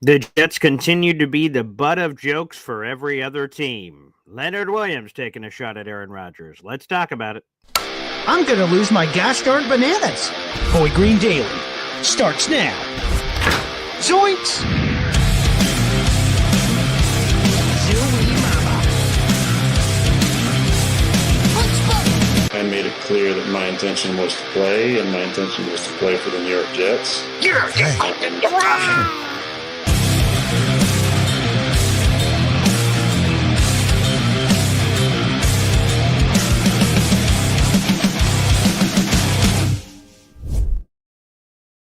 The Jets continue to be the butt of jokes for every other team. Leonard Williams taking a shot at Aaron Rodgers. Let's talk about it. I'm going to lose my gosh darn bananas. Boy Green Daily starts now. Zoinks! Zooey mama. I made it clear that my intention was to play, and my intention was to play for the New York Jets. You're fucking Russian.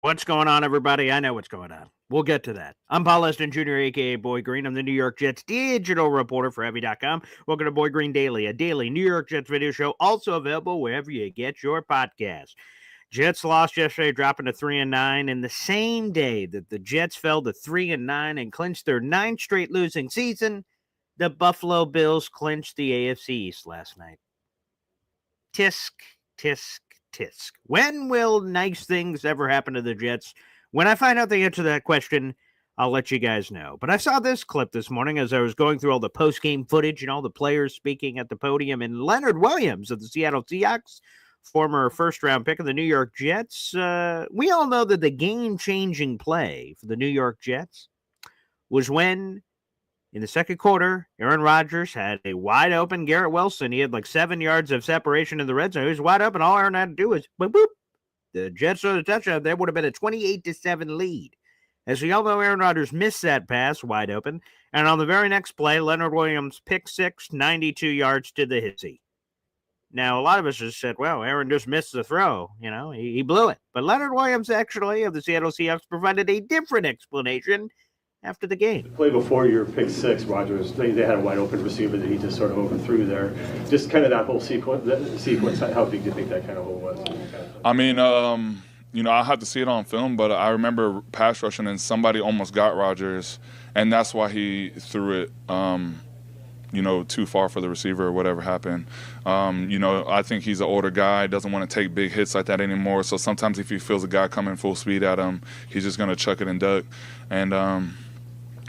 What's going on, everybody? I know what's going on. We'll get to that. I'm Paul Leston Jr., a.k.a. Boy Green. I'm the New York Jets digital reporter for Heavy.com. Welcome to Boy Green Daily, a daily New York Jets video show, also available wherever you get your podcast. Jets lost yesterday, dropping to 3-9, and the same day that the Jets fell to 3-9 and clinched their 9th straight losing season, the Buffalo Bills clinched the AFC East last night. Tisk, tisk, tisk. When will nice things ever happen to the Jets? When I find out the answer to that question, I'll let you guys know. But I saw this clip this morning as I was going through all the post-game footage and all the players speaking at the podium. And Leonard Williams of the Seattle Seahawks, former first-round pick of the New York Jets, we all know that the game-changing play for the New York Jets was when, in the second quarter, Aaron Rodgers had a wide-open Garrett Wilson. He had like 7 yards of separation in the red zone. He was wide open. All Aaron had to do was boop, boop. The Jets scored a touchdown. There would have been a 28-7 lead. As we all know, Aaron Rodgers missed that pass wide open. And on the very next play, Leonard Williams pick six, 92 yards to the hissy. Now, a lot of us just said, well, Aaron just missed the throw. You know, he blew it. But Leonard Williams, actually, of the Seattle Seahawks, provided a different explanation after the game. The play before your pick six, Rodgers, they had a wide open receiver that he just sort of overthrew there. Just kind of that whole sequence, how big do you think that kind of hole was? I mean, I had to see it on film, but I remember pass rushing and somebody almost got Rodgers, and that's why he threw it, too far for the receiver or whatever happened. I think he's an older guy, doesn't want to take big hits like that anymore, so sometimes if he feels a guy coming full speed at him, he's just going to chuck it and duck. And,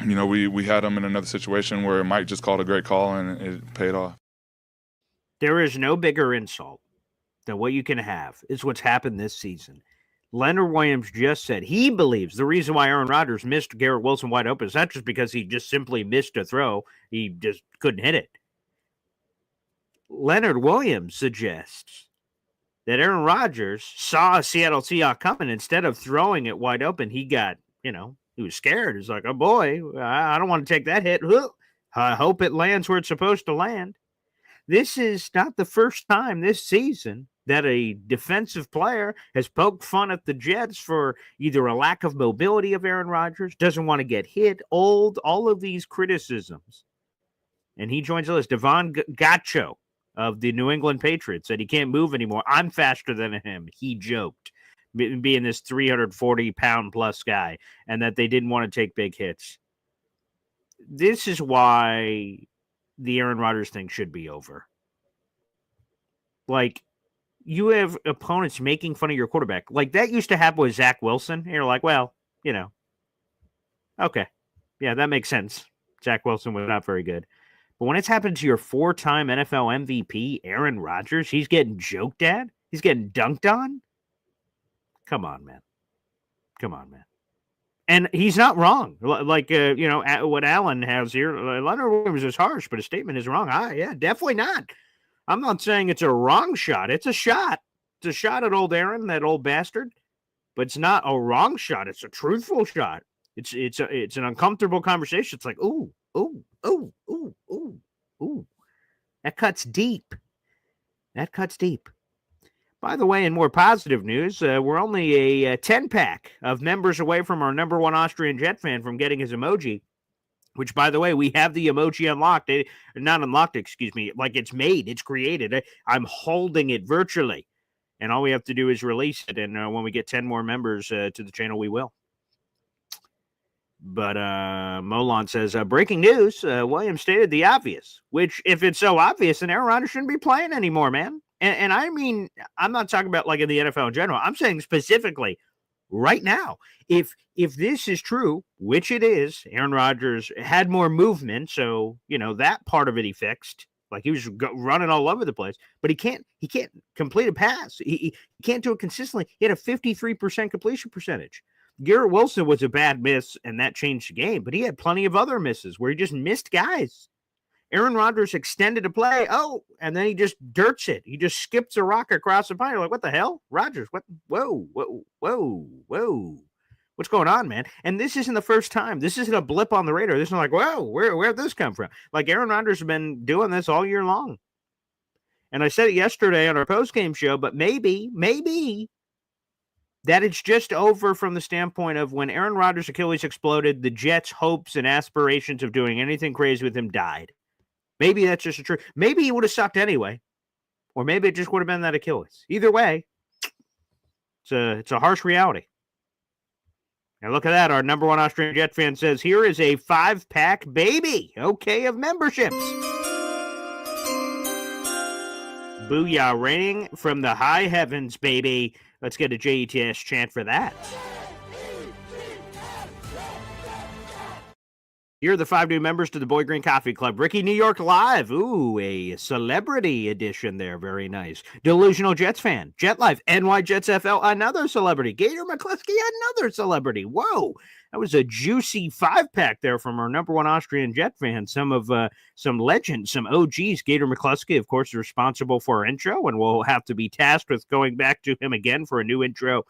we had him in another situation where Mike just called a great call and it paid off. There is no bigger insult than what you can have is what's happened this season. Leonard Williams just said he believes the reason why Aaron Rodgers missed Garrett Wilson wide open is not just because he just simply missed a throw. He just couldn't hit it. Leonard Williams suggests that Aaron Rodgers saw a Seattle Seahawks coming. Instead of throwing it wide open, he got, he was scared. He's like, oh, boy, I don't want to take that hit. I hope it lands where it's supposed to land. This is not the first time this season that a defensive player has poked fun at the Jets for either a lack of mobility of Aaron Rodgers, doesn't want to get hit, old, all of these criticisms. And he joins the list. Devon Gacho of the New England Patriots said he can't move anymore. I'm faster than him. He joked, being this 340-pound plus guy, and that they didn't want to take big hits. This is why the Aaron Rodgers thing should be over. Like, you have opponents making fun of your quarterback. Like, that used to happen with Zach Wilson. And you're like, well, okay. Yeah, that makes sense. Zach Wilson was not very good. But when it's happened to your 4-time NFL MVP, Aaron Rodgers, he's getting joked at. He's getting dunked on. Come on, man. And he's not wrong. Like, what Allen has here, Leonard Williams is harsh, but his statement is wrong. Yeah, definitely not. I'm not saying it's a wrong shot. It's a shot. It's a shot at old Aaron, that old bastard. But it's not a wrong shot. It's a truthful shot. It's an uncomfortable conversation. It's like, ooh. That cuts deep. By the way, in more positive news, we're only a 10-pack of members away from our number one Austrian Jet fan from getting his emoji, which, by the way, we have the emoji unlocked. Not unlocked, excuse me. Like, it's made. It's created. I'm holding it virtually. And all we have to do is release it. And when we get 10 more members to the channel, we will. But Molon says, breaking news, Williams stated the obvious, which, if it's so obvious, then Aaron Rodgers shouldn't be playing anymore, man. And I mean, I'm not talking about like in the NFL in general. I'm saying specifically right now. If this is true, which it is, Aaron Rodgers had more movement, so that part of it he fixed. Like he was running all over the place, but he can't complete a pass. He can't do it consistently. He had a 53% completion percentage. Garrett Wilson was a bad miss, and that changed the game, but he had plenty of other misses where he just missed guys. Aaron Rodgers extended a play, and then he just dirts it. He just skips a rock across the pine. You're like, what the hell? Rodgers, what? Whoa. What's going on, man? And this isn't the first time. This isn't a blip on the radar. This is like, whoa, where'd this come from? Like Aaron Rodgers has been doing this all year long. And I said it yesterday on our post-game show, but maybe that it's just over from the standpoint of when Aaron Rodgers' Achilles exploded, the Jets' hopes and aspirations of doing anything crazy with him died. Maybe that's just a truth. Maybe he would have sucked anyway. Or maybe it just would have been that Achilles. Either way, it's a harsh reality. And look at that. Our number one Austrian Jet fan says, here is a 5-pack baby. Okay, of memberships. Booyah, raining from the high heavens, baby. Let's get a JETS chant for that. Here are the 5 new members to the Boy Green Coffee Club. Ricky New York Live. Ooh, a celebrity edition there. Very nice. Delusional Jets fan. Jet Life. NY Jets FL. Another celebrity. Gator McCluskey. Another celebrity. Whoa. That was a juicy 5-pack there from our number one Austrian Jet fan. Some legends, some OGs. Gator McCluskey, of course, is responsible for our intro, and we'll have to be tasked with going back to him again for a new intro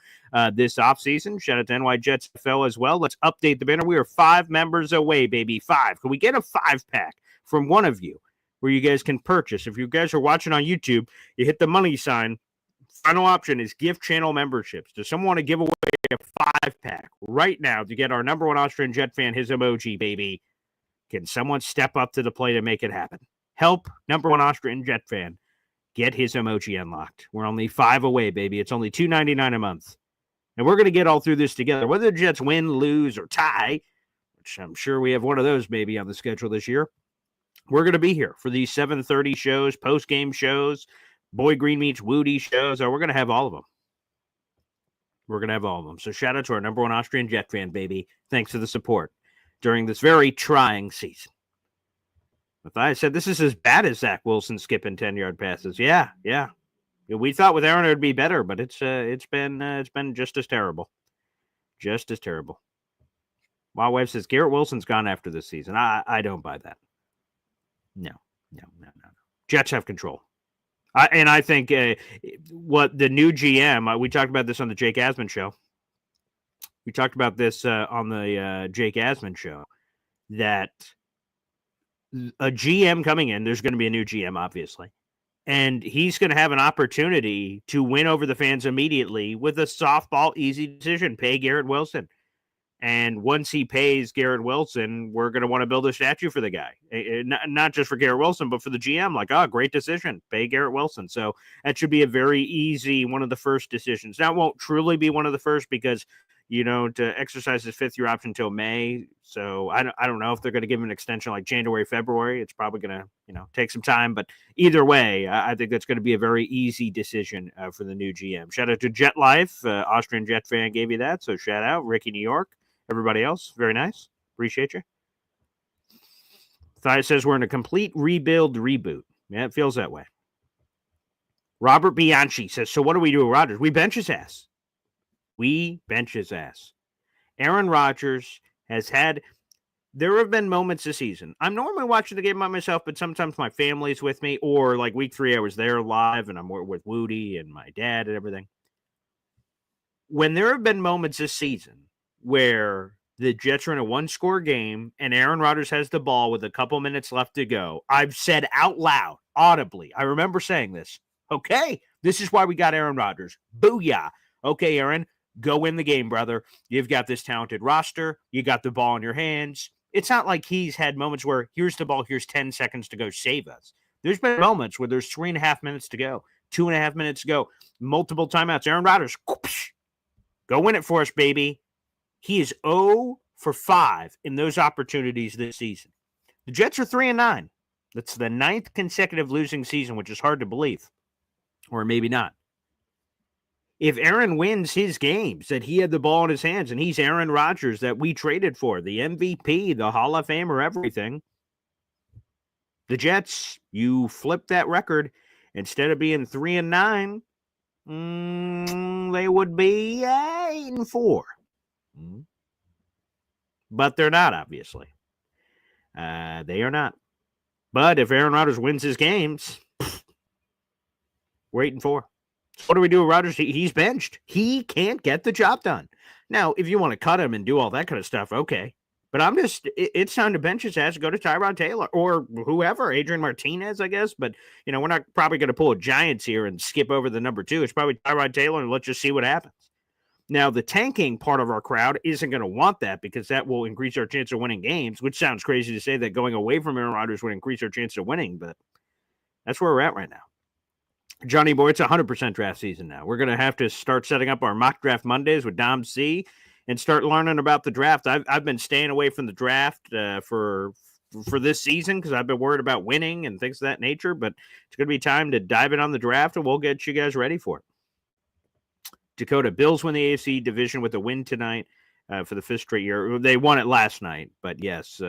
this offseason. Shout out to NY Jets FL as well. Let's update the banner. We are 5 members away, baby. 5. Can we get a 5-pack from one of you where you guys can purchase? If you guys are watching on YouTube, you hit the money sign. Final option is gift channel memberships. Does someone want to give away a 5-pack right now to get our number one Austrian Jet fan his emoji, baby? Can someone step up to the plate and make it happen? Help number one Austrian Jet fan get his emoji unlocked. We're only 5 away, baby. It's only $2.99 a month. And we're going to get all through this together. Whether the Jets win, lose, or tie, which I'm sure we have one of those maybe on the schedule this year, we're going to be here for these 7:30 shows, post-game shows, Boy Green Meets Woody shows. We're going to have all of them. We're going to have all of them. So shout out to our number one Austrian Jet fan, baby. Thanks for the support during this very trying season. I said this is as bad as Zach Wilson skipping 10-yard passes. Yeah. We thought with Aaron it would be better, but it's been just as terrible. Just as terrible. My wife says Garrett Wilson's gone after this season. I don't buy that. No. Jets have control. I think what the new GM, we talked about this on the Jake Asman show. We talked about this on the Jake Asman show, that a GM coming in, there's going to be a new GM, obviously, and he's going to have an opportunity to win over the fans immediately with a softball, easy decision, pay Garrett Wilson. And once he pays Garrett Wilson, we're going to want to build a statue for the guy. Not just for Garrett Wilson, but for the GM. Like, great decision. Pay Garrett Wilson. So that should be a very easy, one of the first decisions. Now, it won't truly be one of the first because, to exercise his 5th-year option until May. So I don't know if they're going to give him an extension like January, February. It's probably going to, take some time. But either way, I think that's going to be a very easy decision for the new GM. Shout out to Jet Life. Austrian Jet fan gave you that. So shout out. Ricky New York. Everybody else, very nice. Appreciate you. Thigh says we're in a complete rebuild reboot. Yeah, it feels that way. Robert Bianchi says, so what do we do with Rodgers? We bench his ass. Aaron Rodgers has had, there have been moments this season. I'm normally watching the game by myself, but sometimes my family's with me, or like week 3, I was there live and I'm with Woody and my dad and everything. When there have been moments this season where the Jets are in a 1-score game and Aaron Rodgers has the ball with a couple minutes left to go, I've said out loud, audibly, I remember saying this, okay, this is why we got Aaron Rodgers. Booyah. Okay, Aaron, go win the game, brother. You've got this talented roster. You got the ball in your hands. It's not like he's had moments where here's the ball, here's 10 seconds to go save us. There's been moments where there's 3.5 minutes to go, 2.5 minutes to go, multiple timeouts. Aaron Rodgers, whoosh, go win it for us, baby. He is 0 for 5 in those opportunities this season. The Jets are 3-9. That's the 9th consecutive losing season, which is hard to believe. Or maybe not. if Aaron wins his games, that he had the ball in his hands, and he's Aaron Rodgers that we traded for, the MVP, the Hall of Famer, everything. The Jets, you flip that record. Instead of being 3-9, they would be 8-4. But they're not, obviously. They are not. But if Aaron Rodgers wins his games, we're 8-4. So what do we do with Rodgers? He's benched. He can't get the job done. Now, if you want to cut him and do all that kind of stuff, okay. But it's time to bench his ass, go to Tyrod Taylor or whoever, Adrian Martinez, I guess. But, we're not probably going to pull a Giants here and skip over the number 2. It's probably Tyrod Taylor, and let's just see what happens. Now, the tanking part of our crowd isn't going to want that because that will increase our chance of winning games, which sounds crazy to say that going away from Aaron Rodgers would increase our chance of winning, but that's where we're at right now. Johnny Boy, it's 100% draft season now. We're going to have to start setting up our mock draft Mondays with Dom C and start learning about the draft. I've been staying away from the draft for this season because I've been worried about winning and things of that nature, but it's going to be time to dive in on the draft, and we'll get you guys ready for it. Dakota, Bills win the AFC division with a win tonight for the 5th straight year. They won it last night, but yes,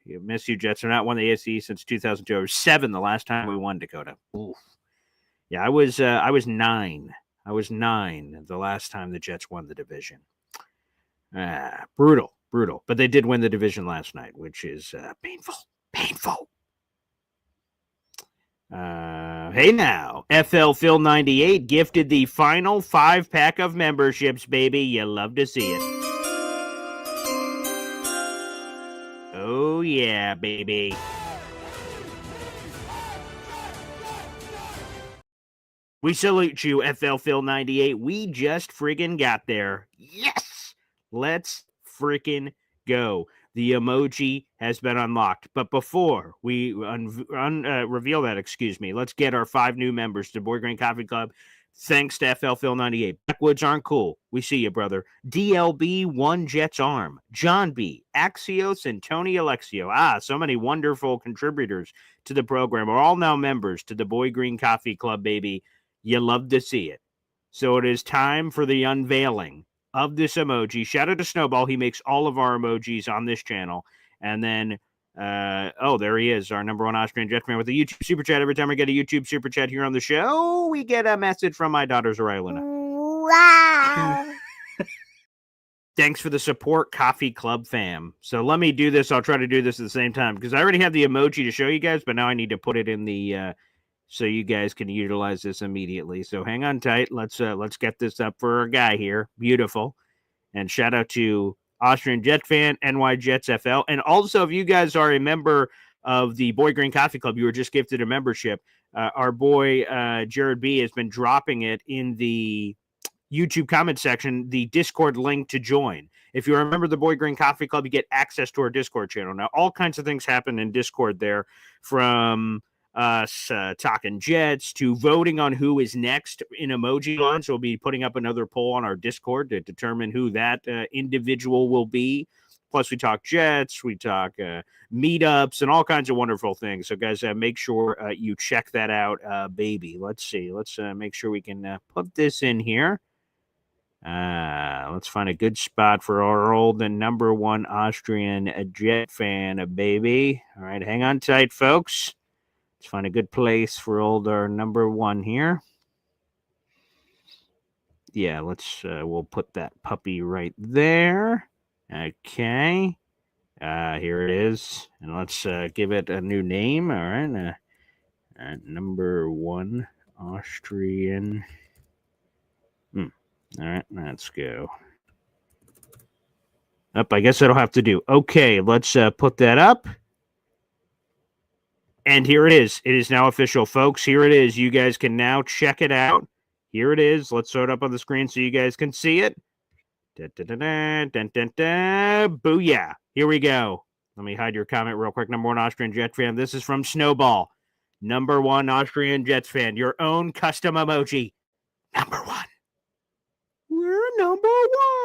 miss you, Jets. They're not won the AFC since 2002. It was 7 the last time we won, Dakota. Oof. Yeah, I was 9. I was 9 the last time the Jets won the division. Brutal. But they did win the division last night, which is painful. Hey now, FL Phil 98 gifted the final 5-pack of memberships, baby. You love to see it. Oh yeah, baby. We salute you, FL Phil 98. We just friggin' got there. Yes! Let's freaking go. The emoji has been unlocked. But before we reveal that, let's get our 5 new members to Boy Green Coffee Club. Thanks to FL Phil 98. Backwoods aren't cool. We see you, brother. DLB, One Jets Arm. John B, Axios, and Tony Alexio. So many wonderful contributors to the program are all now members to the Boy Green Coffee Club, baby. You love to see it. So it is time for the unveiling of this emoji. Shout out to Snowball. He makes all of our emojis on this channel. And then, there he is, our number 1 Austrian Jet fan with a YouTube Super Chat. Every time we get a YouTube Super Chat here on the show, we get a message from my daughter, Zariah Luna. Wow. Thanks for the support, Coffee Club fam. So let me do this. I'll try to do this at the same time because I already have the emoji to show you guys, but now I need to put it in the... so you guys can utilize this immediately. So hang on tight. Let's get this up for our guy here. Beautiful. And shout out to Austrian Jet fan, NY Jets FL. And also, if you guys are a member of the Boy Green Coffee Club, you were just gifted a membership. Our boy Jared B has been dropping it in the YouTube comment section, the Discord link to join. If you remember the Boy Green Coffee Club, you get access to our Discord channel. Now, all kinds of things happen in Discord there, from us talking Jets to voting on who is next in emoji line. So we'll be putting up another poll on our Discord to determine who that individual will be. Plus we talk Jets, we talk meetups and all kinds of wonderful things. So guys, make sure you check that out, baby. Let's see. Let's make sure we can put this in here. Let's find a good spot for our old and number 1 Austrian Jet fan, baby. All right, hang on tight, folks. Let's find a good place for our number 1 here. Yeah, we'll put that puppy right there. Okay. Here it is. And let's give it a new name. All right. Number 1 Austrian. All right, let's go. Up, I guess that'll have to do. Okay, let's put that up. And here it is. It is now official, folks. Here it is. You guys can now check it out. Here it is. Let's throw it up on the screen so you guys can see it. Booyah. Here we go. Let me hide your comment real quick. Number 1 Austrian Jet fan. This is from Snowball. Number 1 Austrian Jets fan. Your own custom emoji. Number 1. We're number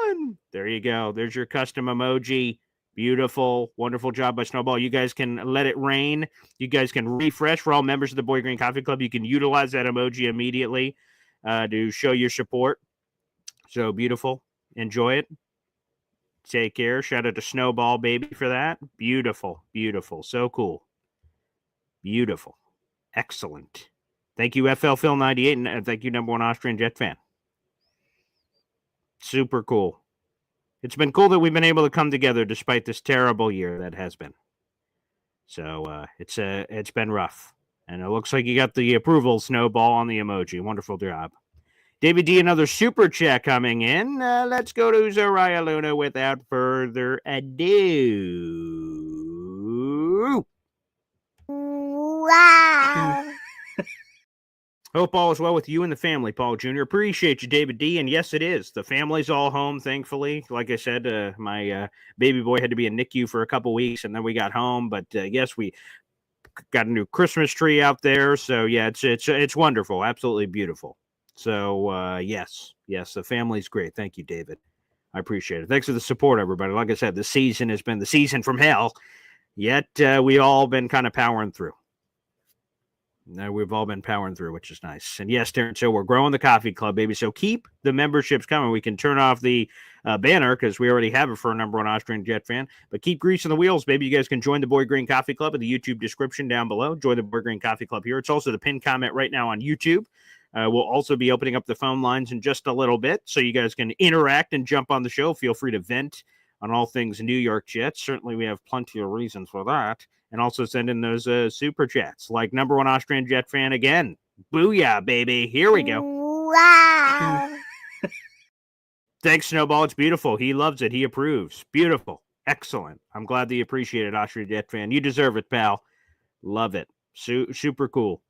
1. There you go. There's your custom emoji. Beautiful, wonderful job by Snowball. You guys can let it rain. You guys can refresh. For all members of the Boy Green Coffee Club, you can utilize that emoji immediately to show your support. So beautiful. Enjoy it. Take care. Shout out to Snowball Baby for that. Beautiful. Beautiful. So cool. Beautiful. Excellent. Thank you, FL Phil 98, and thank you, number one Austrian Jet fan. Super cool. It's been cool that we've been able to come together despite this terrible year that has been. So it's been rough. And it looks like you got the approval, Snowball, on the emoji. Wonderful job. David D, another super chat coming in. Let's go to Zariah Luna without further ado. Wow. Hope all is well with you and the family, Paul Jr. Appreciate you, David D. And yes, it is. The family's all home, thankfully. Like I said, my baby boy had to be in NICU for a couple weeks, and then we got home. But yes, we got a new Christmas tree out there. So yeah, it's wonderful, absolutely beautiful. So yes, the family's great. Thank you, David. I appreciate it. Thanks for the support, everybody. Like I said, the season has been the season from hell. Yet we all been kind of powering through. We've all been powering through, which is nice. And yes, Darren, so we're growing the coffee club, baby. So keep the memberships coming. We can turn off the banner because we already have it for a number one Austrian Jet fan. But keep greasing the wheels, baby. You guys can join the Boy Green Coffee Club in the YouTube description down below. Join the Boy Green Coffee Club here. It's also the pinned comment right now on YouTube. We'll also be opening up the phone lines in just a little bit so you guys can interact and jump on the show. Feel free to vent on all things New York Jets. Certainly we have plenty of reasons for that. And also send in those super chats like number one Austrian Jet fan again. Booyah, baby. Here we go. Wow. Thanks, Snowball. It's beautiful. He loves it. He approves. Beautiful. Excellent. I'm glad that you appreciate it, Austrian Jet fan. You deserve it, pal. Love it. Super cool.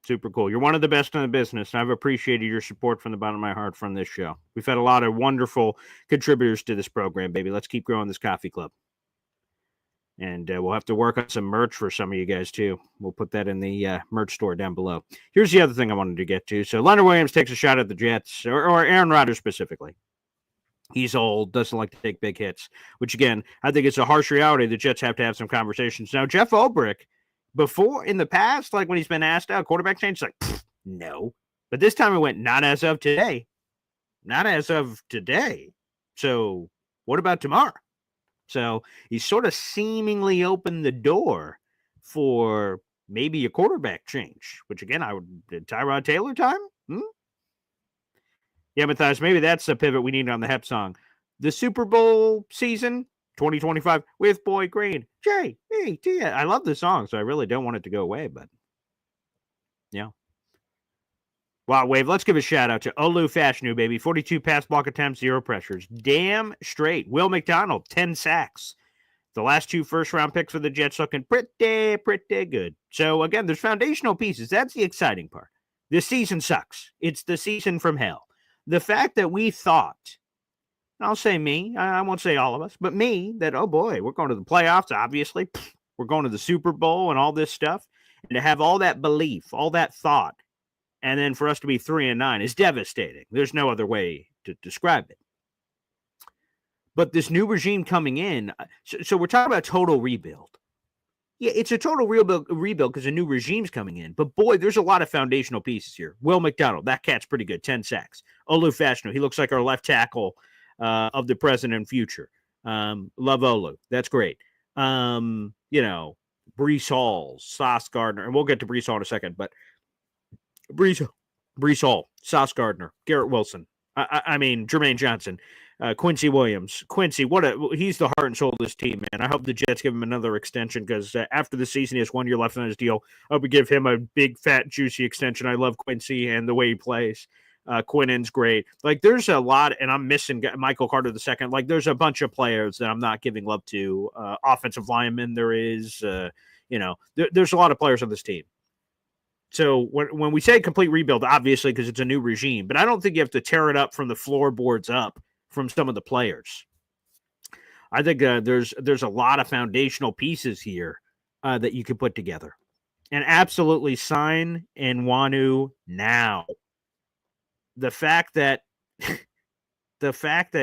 Super cool. You're one of the best in the business, and I've appreciated your support from the bottom of my heart from this show. We've had a lot of wonderful contributors to this program, baby. Let's keep growing this coffee club. And we'll have to work on some merch for some of you guys, too. We'll put that in the merch store down below. Here's the other thing I wanted to get to. So Leonard Williams takes a shot at the Jets, or Aaron Rodgers specifically. He's old, doesn't like to take big hits, which, again, I think it's a harsh reality. The Jets have to have some conversations. Now, Jeff Ulbrich, before, in the past, like when he's been asked out, quarterback change, like, no. But this time it went, not as of today. Not as of today. So what about tomorrow? So he sort of seemingly opened the door for maybe a quarterback change, which again, Tyrod Taylor time? Yeah, Matthias, maybe that's the pivot we need on the Hep song. The Super Bowl season, 2025, with Boy Green. J-E-T. I love the song, so I really don't want it to go away, but yeah. Wow, Wave, let's give a shout out to Olu Fashanu, baby. 42 pass block attempts, 0 pressures. Damn straight. Will McDonald, 10 sacks. The last 2 first-round picks for the Jets looking pretty good. So, again, there's foundational pieces. That's the exciting part. This season sucks. It's the season from hell. The fact that we thought, I'll say me, I won't say all of us, but me, that, oh boy, we're going to the playoffs, obviously. We're going to the Super Bowl and all this stuff. And to have all that belief, all that thought, and then for us to be 3-9 is devastating. There's no other way to describe it. But this new regime coming in, so we're talking about total rebuild. Yeah, it's a total rebuild because a new regime's coming in. But boy, there's a lot of foundational pieces here. Will McDonald, that cat's pretty good, 10 sacks. Olu Fashanu, he looks like our left tackle of the present and future. Love Olu, that's great. Breece Hall, Sauce Gardner, and we'll get to Breece Hall in a second, but Breece Hall, Sauce Gardner, Garrett Wilson. I mean, Jermaine Johnson, Quincy Williams. Quincy, he's the heart and soul of this team, man. I hope the Jets give him another extension because after the season, he has 1 year left on his deal. I hope we give him a big, fat, juicy extension. I love Quincy and the way he plays. Quinnen's great. Like, there's a lot, and I'm missing Michael Carter II. Like, there's a bunch of players that I'm not giving love to. Offensive linemen, there is. There's a lot of players on this team. So when we say complete rebuild, obviously, because it's a new regime, but I don't think you have to tear it up from the floorboards up from some of the players. I think there's a lot of foundational pieces here that you can put together. And absolutely sign Nwannu now. The fact that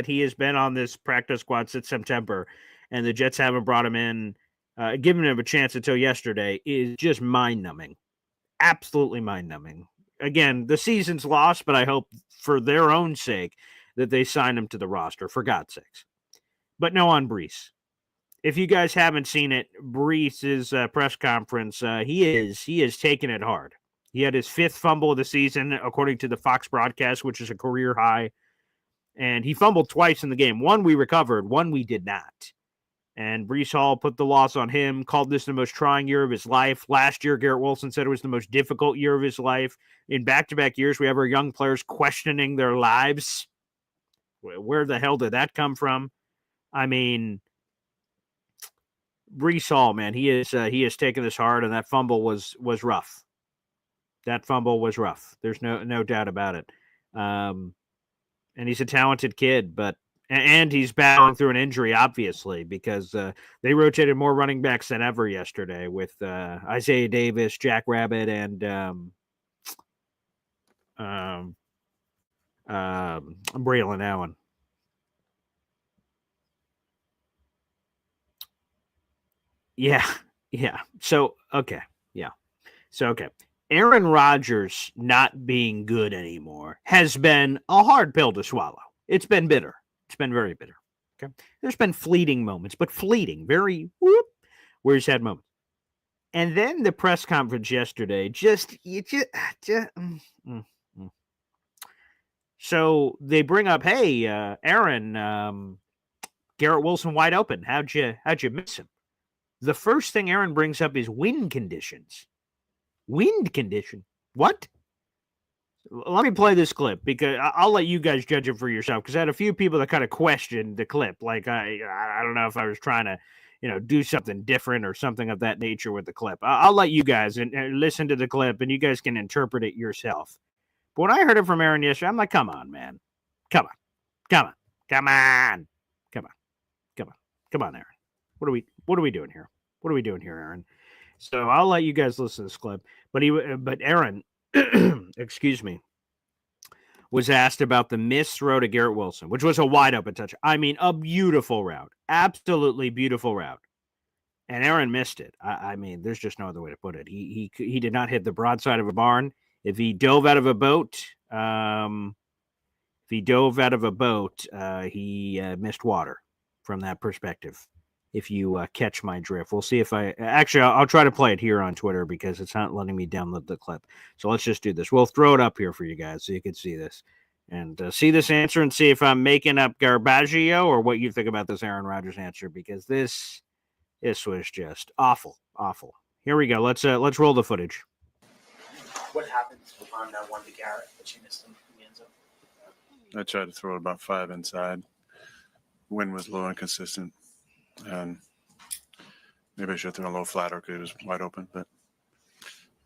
he has been on this practice squad since September and the Jets haven't brought him in, giving him a chance until yesterday is just mind-numbing. Absolutely mind-numbing. Again, the season's lost, but I hope for their own sake that they signed him to the roster, for God's sakes. But no on Brees. If you guys haven't seen it, Brees's press conference, he is taking it hard. He had his 5th fumble of the season, according to the Fox broadcast, which is a career high. And he fumbled twice in the game. One we recovered, one we did not. And Brees Hall put the loss on him, called this the most trying year of his life. Last year, Garrett Wilson said it was the most difficult year of his life. In back-to-back years, we have our young players questioning their lives. Where the hell did that come from? I mean, Brees Hall, man, he is taking this hard, and that fumble was rough. That fumble was rough. There's no doubt about it. And he's a talented kid, and he's battling through an injury, obviously, because they rotated more running backs than ever yesterday with Isaiah Davis, Jack Rabbit, and Braylon Allen. Yeah. So, okay. Yeah. So, okay. Aaron Rodgers not being good anymore has been a hard pill to swallow. It's been bitter. It's been very bitter. Okay. There's been fleeting moments, but fleeting, very where he's had moments. And then the press conference yesterday, So they bring up, hey, Aaron, Garrett Wilson wide open. How'd you miss him? The first thing Aaron brings up is wind conditions. Wind condition? What? Let me play this clip because I'll let you guys judge it for yourself because I had a few people that kind of questioned the clip. Like, I don't know if I was trying to, do something different or something of that nature with the clip. I'll let you guys and listen to the clip and you guys can interpret it yourself. But when I heard it from Aaron yesterday, I'm like, come on, man. Come on, Aaron. What are we doing here? What are we doing here, Aaron? So I'll let you guys listen to this clip. But Aaron, excuse me, was asked about the missed throw to Garrett Wilson, which was a wide open touch. I mean, a beautiful route, absolutely beautiful route. And Aaron missed it. I mean, there's just no other way to put it. He did not hit the broadside of a barn. If he dove out of a boat, he missed water from that perspective. If you catch my drift, we'll see if I'll try to play it here on Twitter because it's not letting me download the clip. So let's just do this. We'll throw it up here for you guys so you can see this and see this answer and see if I'm making up garbaggio or what you think about this Aaron Rodgers answer because this was just awful. Here we go. Let's roll the footage. What happened on that one to Garrett that you missed him in the end zone? I tried to throw it about 5 inside. Wind was low and consistent. And maybe I should have thrown a little flatter because it was wide open. But,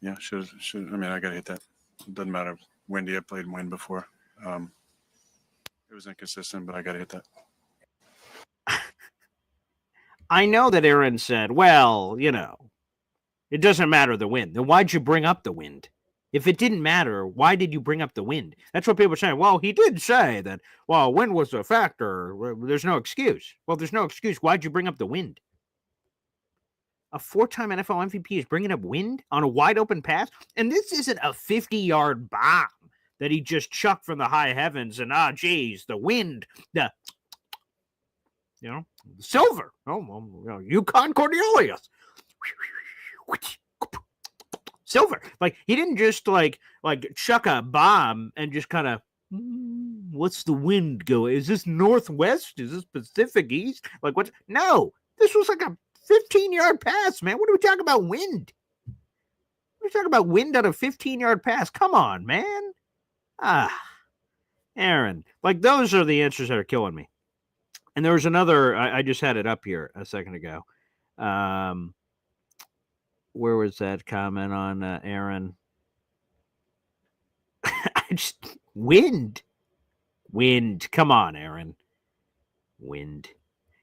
yeah, should. I mean, I got to hit that. It doesn't matter. Windy, I played wind before. It was inconsistent, but I got to hit that. I know that Aaron said, well, it doesn't matter the wind. Then why'd you bring up the wind? If it didn't matter, why did you bring up the wind? That's what people are saying. Well, he did say that, wind was a factor. There's no excuse. Well, there's no excuse. Why'd you bring up the wind? A 4-time NFL MVP is bringing up wind on a wide open pass? And this isn't a 50-yard bomb that he just chucked from the high heavens and, the wind, silver. Yukon Cornelius. Silver. Like he didn't just like chuck a bomb and just kind of what's the wind go? Is this northwest? Is this Pacific East? Like what? No, this was like a 15-yard pass, man. What are we talking about wind? What are we talking about wind on a 15-yard pass? Come on, man. Aaron. Like those are the answers that are killing me. And there was another, I just had it up here a second ago. Where was that comment on Aaron? Wind. Come on, Aaron. Wind.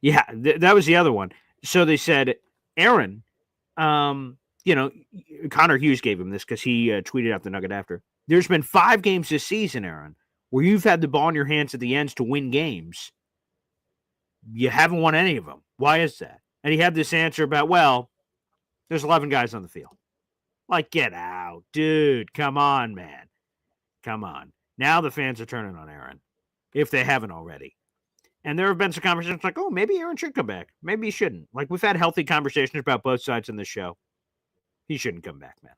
Yeah, that was the other one. So they said, Aaron, Connor Hughes gave him this because he tweeted out the nugget after. There's been 5 games this season, Aaron, where you've had the ball in your hands at the ends to win games. You haven't won any of them. Why is that? And he had this answer about, there's 11 guys on the field. Like, get out. Dude, come on, man. Come on. Now the fans are turning on Aaron. if they haven't already. And there have been some conversations like, oh, maybe Aaron should come back. Maybe he shouldn't. Like, we've had healthy conversations about both sides in the show. He shouldn't come back, man.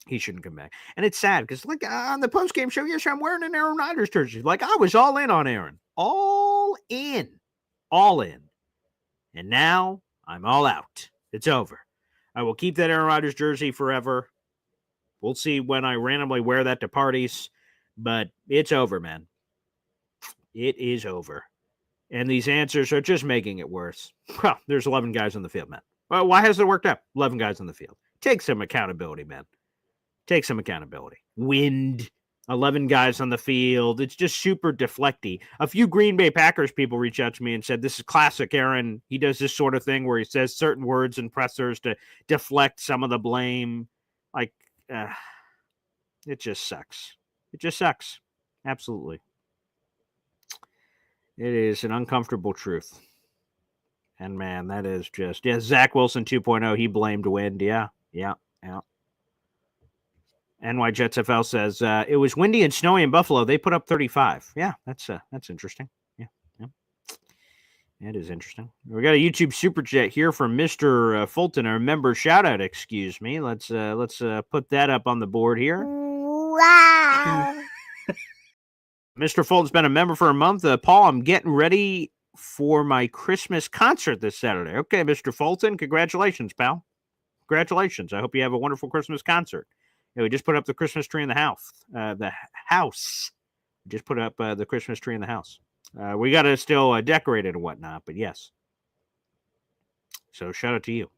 He shouldn't come back. And it's sad because, like, on the post-game show yesterday, I'm wearing an Aaron Rodgers jersey. Like, I was all in on Aaron. All in. All in. And now I'm all out. It's over. I will keep that Aaron Rodgers jersey forever. We'll see when I randomly wear that to parties. But it's over, man. It is over. And these answers are just making it worse. Well, there's 11 guys on the field, man. Well, why has it worked out? 11 guys on the field. Take some accountability, man. Take some accountability. Wind, 11 guys on the field. It's just super deflecty. A few Green Bay Packers people reached out to me and said, this is classic Aaron. He does this sort of thing where he says certain words in pressers to deflect some of the blame. Like, it just sucks. It just sucks. Absolutely. It is an uncomfortable truth. And, man, that is just... Yeah, Zach Wilson 2.0, he blamed wind. Yeah. NY Jets FL says, it was windy and snowy in Buffalo. They put up 35. Yeah, that's interesting. Yeah. It is interesting. We got a YouTube super chat here from Mr. Fulton, our member shout-out, excuse me. Let's put that up on the board here. Wow. Mr. Fulton's been a member for a month. Paul, I'm getting ready for my Christmas concert this Saturday. Okay, Mr. Fulton, congratulations, pal. Congratulations. I hope you have a wonderful Christmas concert. Yeah, we just put up the Christmas tree in the house. We just put up the Christmas tree in the house. We got to still decorate it and whatnot, but yes. So shout out to you.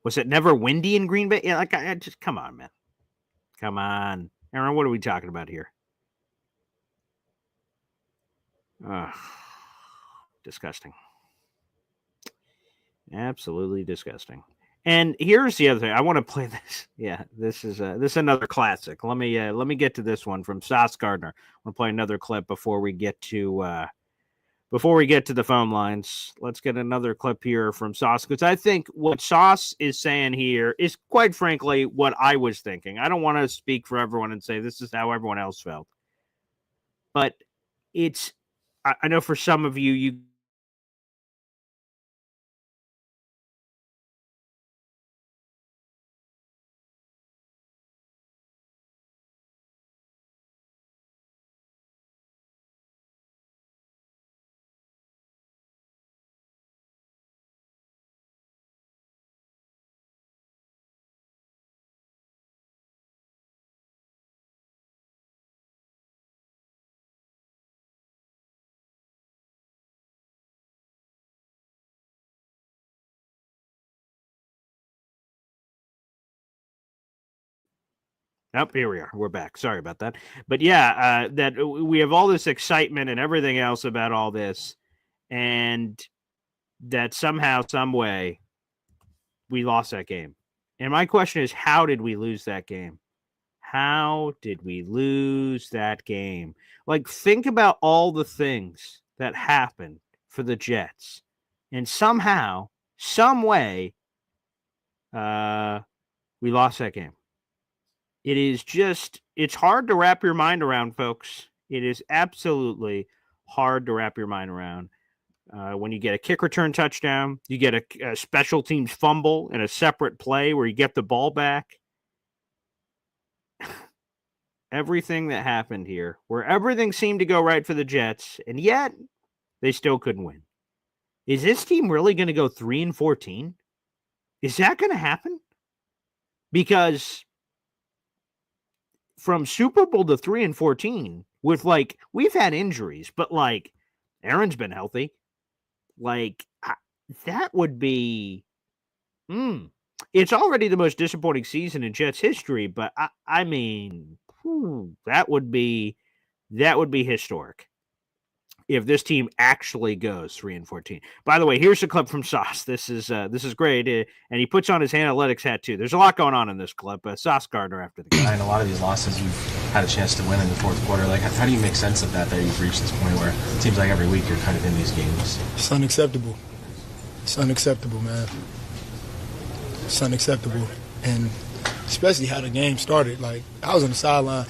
Was it never windy in Green Bay? Yeah, like I just come on, man. Come on, Aaron. What are we talking about here? Disgusting. Absolutely disgusting. And here's the other thing. I want to play this. Yeah, this is another classic. Let me get to this one from Sauce Gardner. I want to play another clip before we get to the phone lines. Let's get another clip here from Sauce, because I think what Sauce is saying here is, quite frankly, what I was thinking. I don't want to speak for everyone and say this is how everyone else felt, but I know for some of you Oh, here we are. We're back. Sorry about that. But yeah, that we have all this excitement and everything else about all this, and that somehow, some way, we lost that game. And my question is, how did we lose that game? How did we lose that game? Like, think about all the things that happened for the Jets, and somehow, some way, we lost that game. It is just, it's hard to wrap your mind around, folks. It is absolutely hard to wrap your mind around. When you get a kick return touchdown, you get a special teams fumble in a separate play where you get the ball back. Everything that happened here, where everything seemed to go right for the Jets, and yet they still couldn't win. Is this team really going to go 3-14? Is that going to happen? Because from Super Bowl to 3-14, with like, we've had injuries, but like, Aaron's been healthy. Like, that would be, it's already the most disappointing season in Jets history, but I mean, that would be historic if this team actually goes 3-14. By the way, here's a clip from Sauce. This is great, and he puts on his analytics hat too. There's a lot going on in this clip. Sauce Gardner after the game. And a lot of these losses, you've had a chance to win in the fourth quarter. Like, how do you make sense of that you've reached this point where it seems like every week you're kind of in these games? It's unacceptable. It's unacceptable, man. It's unacceptable, and especially how the game started. Like, I was on the sideline.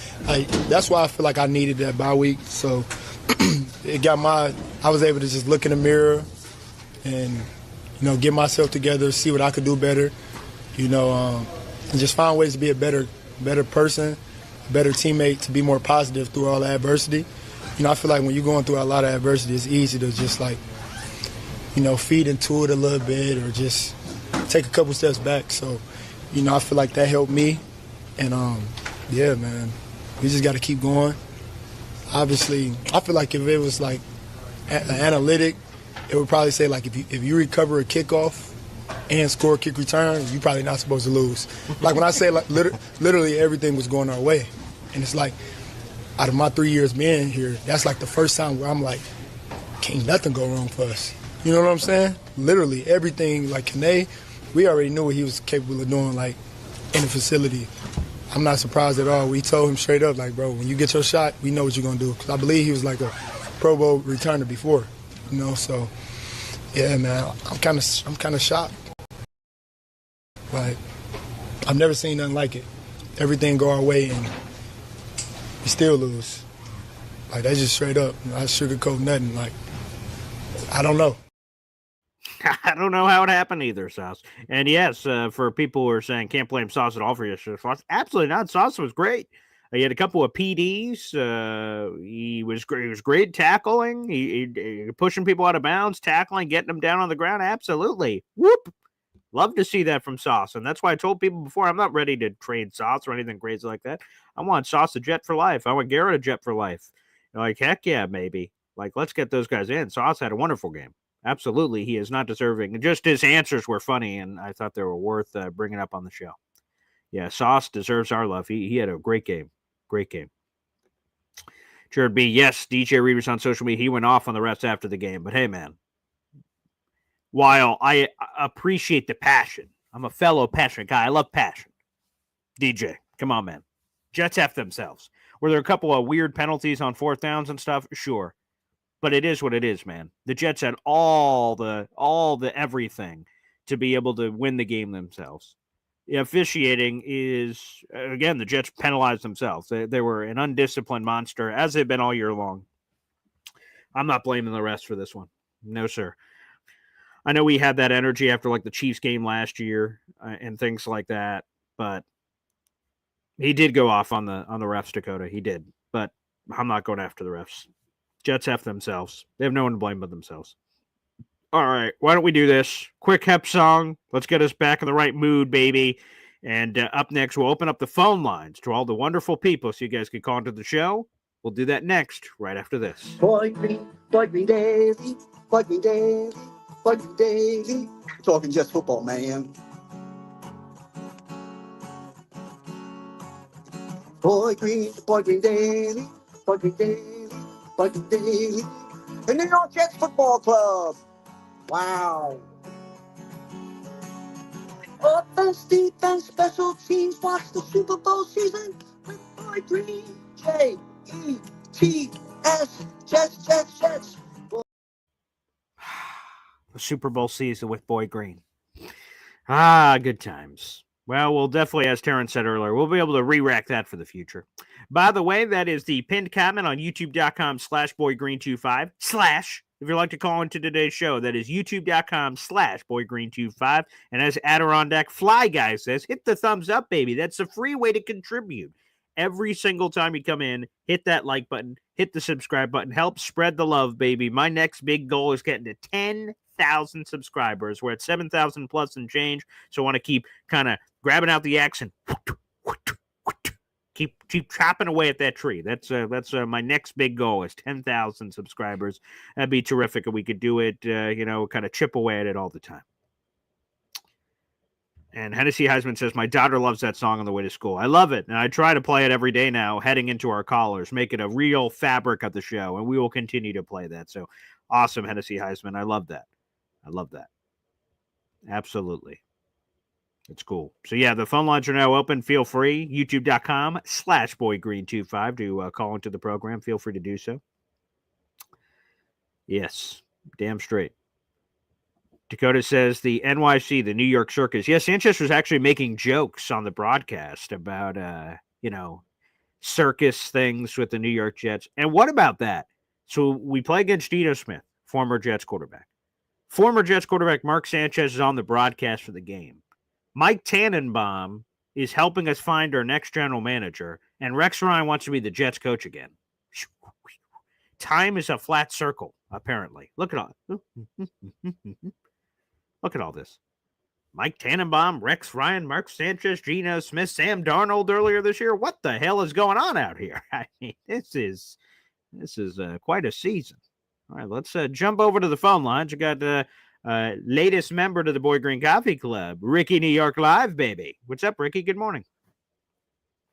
That's why I feel like I needed that bye week. So I was able to just look in the mirror and, get myself together, see what I could do better, and just find ways to be a better person, a better teammate, to be more positive through all the adversity. I feel like when you're going through a lot of adversity, it's easy to just feed into it a little bit or just take a couple steps back. So, I feel like that helped me. And, yeah, man, we just got to keep going. Obviously, I feel like if it was like an analytic, it would probably say like if you recover a kickoff and score a kick return, you're probably not supposed to lose. Like when I say like literally everything was going our way. And it's like out of my 3 years being here, that's like the first time where I'm like, can't nothing go wrong for us. You know what I'm saying? Literally everything, like Kane, we already knew what he was capable of doing like in the facility. I'm not surprised at all. We told him straight up, like, bro, when you get your shot, we know what you're going to do. Because I believe he was like a Pro Bowl returner before, so, yeah, man, I'm kind of shocked. Like, I've never seen nothing like it. Everything go our way and we still lose. Like, that's just straight up. I sugarcoat nothing. Like, I don't know. I don't know how it happened either, Sauce. And yes, for people who are saying can't blame Sauce at all for yesterday's loss, absolutely not. Sauce was great. He had a couple of PDs. He was great. He was great tackling. He pushing people out of bounds, tackling, getting them down on the ground. Absolutely. Whoop. Love to see that from Sauce. And that's why I told people before, I'm not ready to trade Sauce or anything crazy like that. I want Sauce a Jet for life. I want Garrett a Jet for life. Like, heck yeah, maybe. Like, let's get those guys in. Sauce had a wonderful game. Absolutely, he is not deserving. Just his answers were funny, and I thought they were worth bringing up on the show. Yeah, Sauce deserves our love. He had a great game. Great game. Jared B, yes, DJ Reed was on social media. He went off on the refs after the game. But, hey, man, while I appreciate the passion, I'm a fellow passionate guy. I love passion. DJ, come on, man. Jets F themselves. Were there a couple of weird penalties on fourth downs and stuff? Sure. But it is what it is, man. The Jets had all the everything to be able to win the game themselves. The officiating is, again, the Jets penalized themselves. They were an undisciplined monster, as they've been all year long. I'm not blaming the refs for this one. No, sir. I know we had that energy after like the Chiefs game last year and things like that, but he did go off on the refs, Dakota. He did, but I'm not going after the refs. Jets F themselves. They have no one to blame but themselves. All right, why don't we do this? Quick Hep song. Let's get us back in the right mood, baby. And up next, we'll open up the phone lines to all the wonderful people so you guys can call into the show. We'll do that next, right after this. Boy Green daily, Boy Green daily, Boy Green daily. Talking just football, man. Boy Green daily, Boy Green daily, Boy Green daily. The New York Jets Football Club. Wow. Offense, defense, special teams. Watch the Super Bowl season with Boy Green. J-E-T-S. Jets. The Super Bowl season with Boy Green. Good times. Well, we'll definitely, as Terrence said earlier, we'll be able to re-rack that for the future. By the way, that is the pinned comment on youtube.com/boygreen25/ if you'd like to call into today's show. That is youtube.com/boygreen25. And as Adirondack Fly Guy says, hit the thumbs up, baby. That's a free way to contribute. Every single time you come in, hit that like button, hit the subscribe button, help spread the love, baby. My next big goal is getting to 10,000 subscribers. We're at 7,000 plus and change, so I want to keep kind of grabbing out the axe and keep chopping away at that tree. That's my next big goal is 10,000 subscribers. That'd be terrific if we could do it, kind of chip away at it all the time. And Hennessy Heisman says, my daughter loves that song on the way to school. I love it. And I try to play it every day now, heading into our callers, make it a real fabric of the show. And we will continue to play that. So awesome, Hennessy Heisman. I love that. Absolutely. It's cool. So yeah, the phone lines are now open. Feel free. YouTube.com/boygreen25 to call into the program. Feel free to do so. Yes. Damn straight. Dakota says the NYC, the New York Circus. Yes, Sanchez was actually making jokes on the broadcast about, circus things with the New York Jets. And what about that? So we play against Geno Smith, former Jets quarterback. Former Jets quarterback Mark Sanchez is on the broadcast for the game. Mike Tannenbaum is helping us find our next general manager, and Rex Ryan wants to be the Jets coach again. Time is a flat circle, apparently. Look at all. Look at all this. Mike Tannenbaum, Rex Ryan, Mark Sanchez, Geno Smith, Sam Darnold earlier this year. What the hell is going on out here? I mean, this is quite a season. All right, let's jump over to the phone lines. You got the latest member to the Boy Green Coffee Club, Ricky New York Live, baby. What's up, Ricky? Good morning.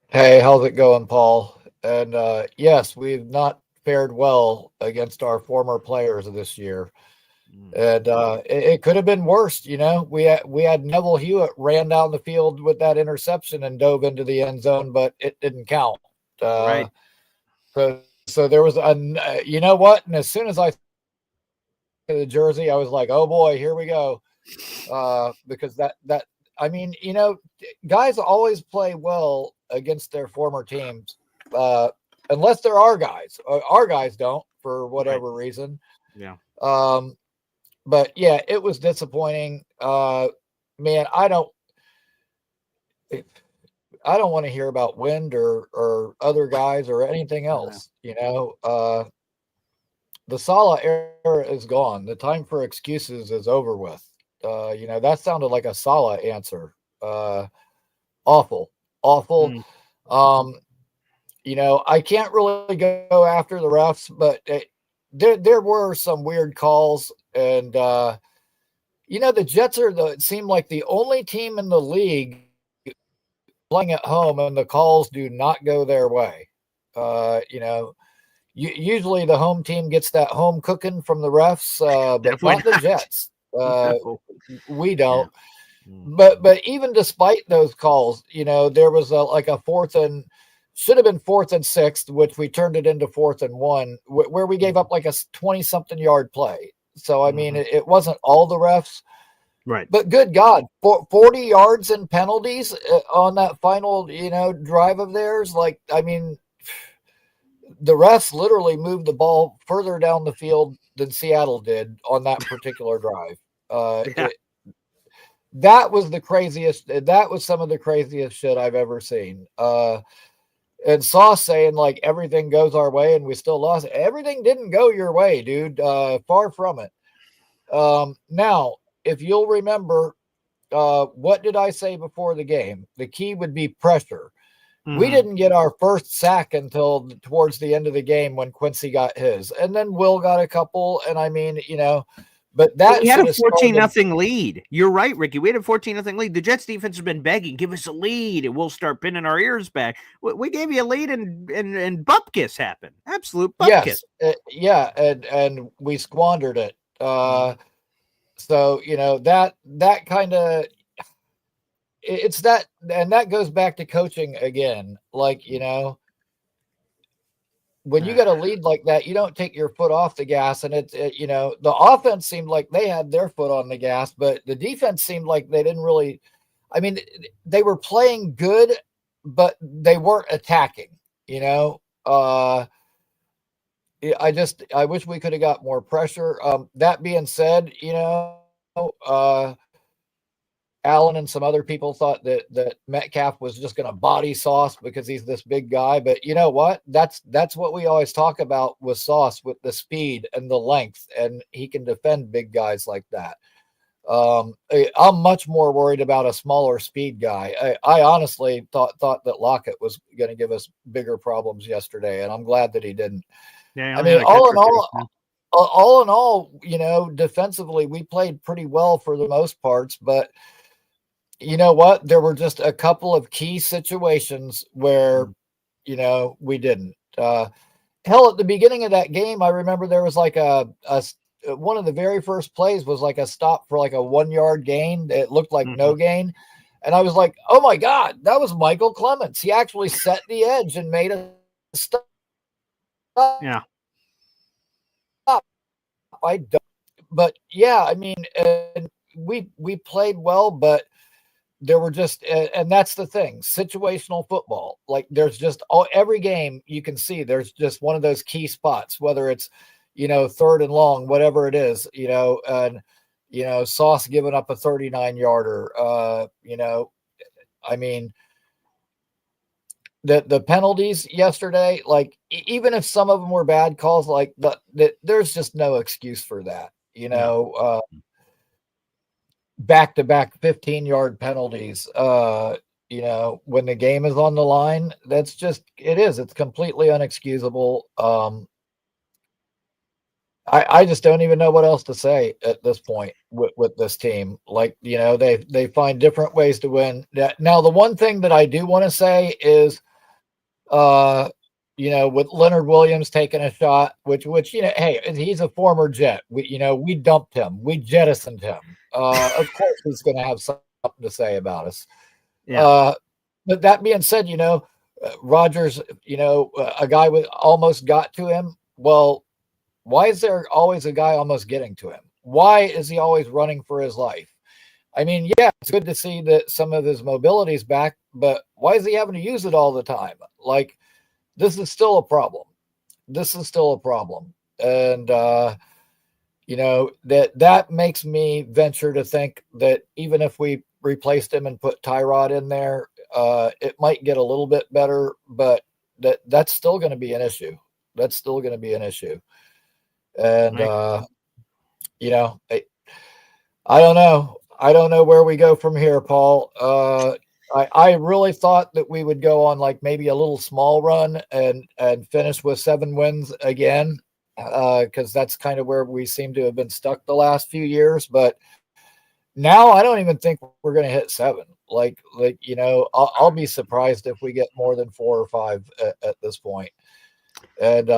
Hey, how's it going, Paul? And yes, we've not fared well against our former players this year. And it could have been worse. You know, we had Neville Hewitt ran down the field with that interception and dove into the end zone, but it didn't count. Right. So there was you know what? And as soon as I the jersey, I was like, oh boy, here we go. Because that I mean, you know, guys always play well against their former teams, unless they're our guys. Our guys don't, for whatever reason. Yeah. But yeah, it was disappointing. Man, I don't want to hear about Wind or other guys or anything else. You know, the Saleh era is gone. The time for excuses is over with. You know, that sounded like a Saleh answer. Awful. You know, I can't really go after the refs, but there were some weird calls. And, you know, the Jets it seemed like the only team in the league playing at home, and the calls do not go their way. You know, usually the home team gets that home cooking from the refs, but not the Jets. We don't. Yeah. But even despite those calls, you know, there was like a should have been 4th and 6, which we turned it into 4th and 1, where we gave up like a 20-something yard play. So, I mean, it wasn't all the refs. Right. But good God, 40 yards in penalties on that final, you know, drive of theirs. Like, I mean, the refs literally moved the ball further down the field than Seattle did on that particular drive. That was the craziest. That was some of the craziest shit I've ever seen. And Sauce saying like everything goes our way and we still lost. Everything didn't go your way, dude. Far from it. Now, if you'll remember, what did I say before the game? The key would be pressure. We didn't get our first sack until towards the end of the game when Quincy got his, and then Will got a couple. And I mean, you know, but that we had a 14-0 lead. You're right, Ricky. We had a 14-0 lead. The Jets defense has been begging, give us a lead, and we'll start pinning our ears back. We gave you a lead, and bupkis happened. Absolute bupkis. Yes, and we squandered it. So you know that kind of it's that, and that goes back to coaching again. Like, you know, when you got a lead like that, you don't take your foot off the gas. And you know, the offense seemed like they had their foot on the gas, but the defense seemed like they didn't really. I mean, they were playing good, but they weren't attacking. You know, I wish we could have got more pressure. That being said, you know, Allen and some other people thought that Metcalf was just going to body Sauce because he's this big guy. But you know what? That's what we always talk about with Sauce, with the speed and the length, and he can defend big guys like that. I'm much more worried about a smaller speed guy. I honestly thought that Lockett was going to give us bigger problems yesterday, and I'm glad that he didn't. Yeah, I mean, all in all, you know, defensively, we played pretty well for the most parts, but you know what? There were just a couple of key situations where, you know, we didn't. Hell, at the beginning of that game, I remember there was like one of the very first plays was like a stop for like a 1-yard gain. It looked like no gain. And I was like, oh my God, that was Michael Clements. He actually set the edge and made a stop. Yeah. I don't, but yeah, I mean, we played well, but there were just, and that's the thing, situational football. Like there's just every game you can see there's just one of those key spots, whether it's, third and long, whatever it is, and, Sauce giving up a 39-yarder, I mean, the penalties yesterday, like even if some of them were bad calls, like there's just no excuse for that, back-to-back 15-yard penalties, when the game is on the line, it's completely unexcusable. I just don't even know what else to say at this point with this team. Like, they find different ways to win. Now, the one thing that I do want to say is, with Leonard Williams taking a shot, which, hey, he's a former Jet. We dumped him. We jettisoned him. Of course he's going to have something to say about us. Yeah. But that being said, Rodgers, a guy almost got to him. Well, why is there always a guy almost getting to him? Why is he always running for his life? I mean, yeah, it's good to see that some of his mobility is back, but why is he having to use it all the time? Like, this is still a problem. And, that makes me venture to think that even if we replaced him and put Tyrod in there, it might get a little bit better, but that's still going to be an issue. And, I don't know. I don't know where we go from here, Paul. I really thought that we would go on like maybe a little small run and finish with 7 wins again, because that's kind of where we seem to have been stuck the last few years. But now I don't even think we're going to hit 7. I'll be surprised if we get more than 4 or 5 at this point. And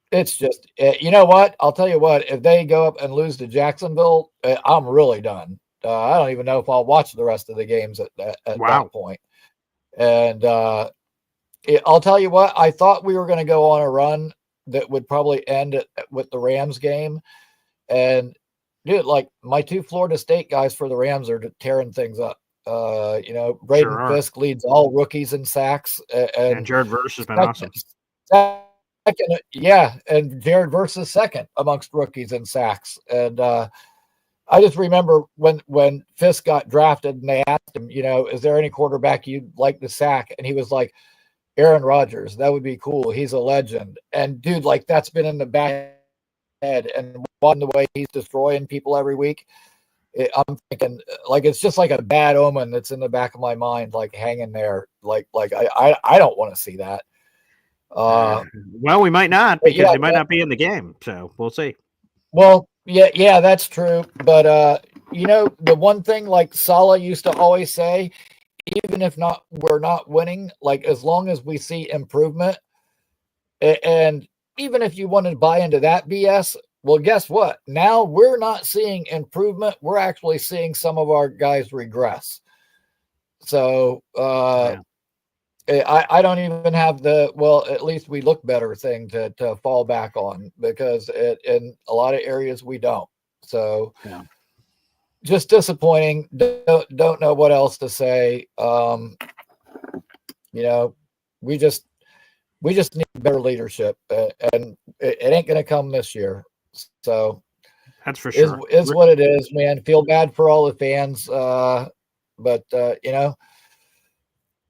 it's just, you know what? I'll tell you what, if they go up and lose to Jacksonville, I'm really done. I don't even know if I'll watch the rest of the games at that point. And I'll tell you what, I thought we were going to go on a run that would probably end with the Rams game. And dude, like my 2 Florida State guys for the Rams are tearing things up. Braden Fisk leads all rookies in sacks. And Jared Verse has been awesome. And Jared Verse is second amongst rookies in sacks. And I just remember when Fisk got drafted and they asked him, is there any quarterback you'd like to sack? And he was like, Aaron Rodgers. That would be cool. He's a legend. And dude, like that's been in the back head, and watching the way he's destroying people every week, I'm thinking like it's just like a bad omen that's in the back of my mind, like hanging there. Like I don't want to see that. Well, we might not, because they might not be in the game, so we'll see. Well, yeah, that's true. But the one thing like Saleh used to always say, even if we're not winning, like as long as we see improvement, and even if you want to buy into that BS, well, guess what? Now we're not seeing improvement. We're actually seeing some of our guys regress. So I don't even have at least we look better thing to fall back on, because in a lot of areas we don't. So just disappointing. Don't know what else to say. We just need better leadership, and it ain't going to come this year. So that's for sure. Is what it is, man. Feel bad for all the fans, but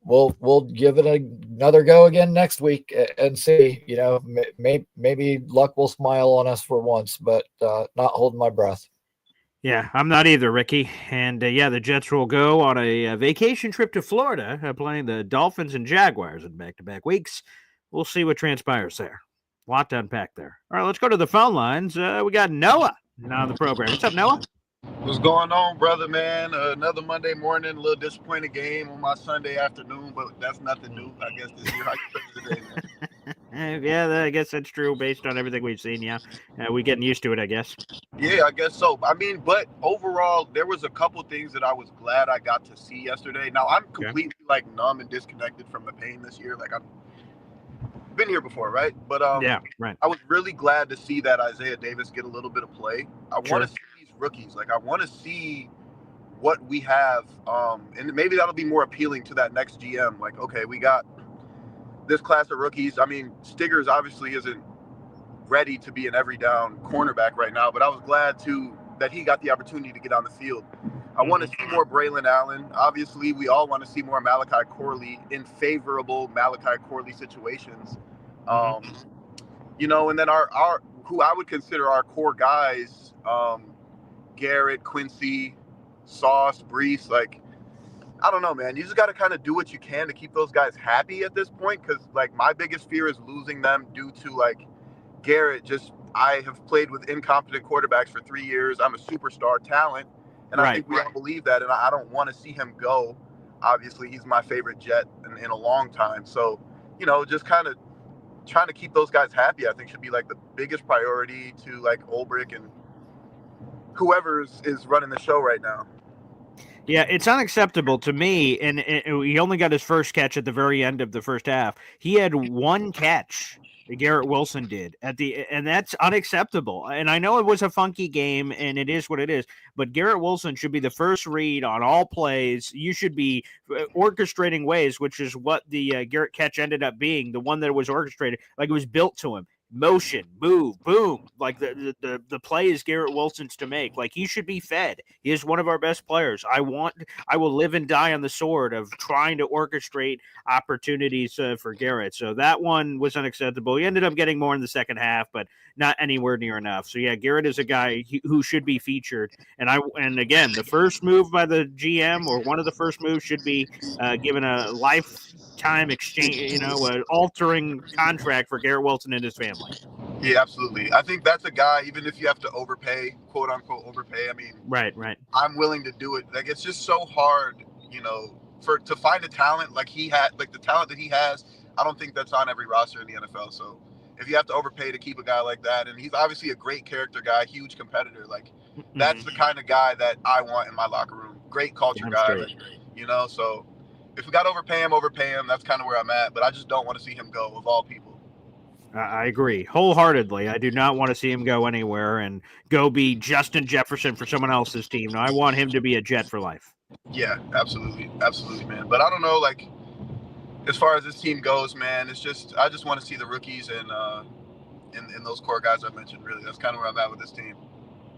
we'll give it another go again next week and see. Maybe luck will smile on us for once, but not holding my breath. Yeah, I'm not either, Ricky. And the Jets will go on a vacation trip to Florida, playing the Dolphins and Jaguars in back-to-back weeks. We'll see what transpires there. A lot to unpack there. All right, let's go to the phone lines. We got Noah on the program. What's up, Noah? What's going on, brother, man? Another Monday morning, a little disappointing game on my Sunday afternoon, but that's nothing new, I guess, this year. How you feeling today, man? Yeah, I guess that's true based on everything we've seen, we're getting used to it, I guess. Yeah, I guess so. I mean, but overall, there was a couple things that I was glad I got to see yesterday. Now, I'm completely, numb and disconnected from the pain this year. Like, I've been here before, right? But yeah, right. I was really glad to see that Isaiah Davis get a little bit of play. I want to see these rookies. Like, I want to see what we have, and maybe that'll be more appealing to that next GM. Like, okay, we got this class of rookies. I mean, Stiggers obviously isn't ready to be an every down cornerback right now, but I was glad that he got the opportunity to get on the field. I want to see more Braylon Allen. Obviously, we all want to see more Malachi Corley in favorable Malachi Corley situations. You know, and then our who I would consider our core guys, Garrett, Quincy, Sauce, Brees, like, I don't know, man. You just got to kind of do what you can to keep those guys happy at this point, because, like, my biggest fear is losing them due to, like, Garrett. I have played with incompetent quarterbacks for 3 years. I'm a superstar talent, and I think we all believe that, and I don't want to see him go. Obviously, he's my favorite Jet in a long time. So, you know, just kind of trying to keep those guys happy, I think, should be, like, the biggest priority to, like, Ulbrich and whoever is running the show right now. Yeah, it's unacceptable to me, and he only got his first catch at the very end of the first half. He had one catch, Garrett Wilson did, and that's unacceptable. And I know it was a funky game, and it is what it is, but Garrett Wilson should be the first read on all plays. You should be orchestrating ways, which is what the Garrett catch ended up being, the one that was orchestrated, like it was built to him. Motion, move, boom. Like the play is Garrett Wilson's to make. Like, he should be fed. He is one of our best players. I will live and die on the sword of trying to orchestrate opportunities for Garrett. So that one was unacceptable. He ended up getting more in the second half, but not anywhere near enough. So yeah, Garrett is a guy who should be featured. And again, the first move by the GM, or one of the first moves, should be given a lifetime exchange, you know, an altering contract for Garrett Wilson and his family. Yeah, absolutely. I think that's a guy, even if you have to overpay, quote unquote overpay, I mean, right. I'm willing to do it. Like, it's just so hard, you know, to find a talent like he had, like the talent that he has. I don't think that's on every roster in the NFL. So if you have to overpay to keep a guy like that, and he's obviously a great character guy, huge competitor, like that's the kind of guy that I want in my locker room. Great culture guy, like, you know. So if we got to overpay him. That's kind of where I'm at. But I just don't want to see him go, of all people. I agree wholeheartely. I do not want to see him go anywhere and go be Justin Jefferson for someone else's team. No, I want him to be a Jet for life. Yeah, absolutely, man. But I don't know, like, as far as this team goes, man, it's just I just want to see the rookies and those core guys I mentioned. Really, that's kind of where I'm at with this team.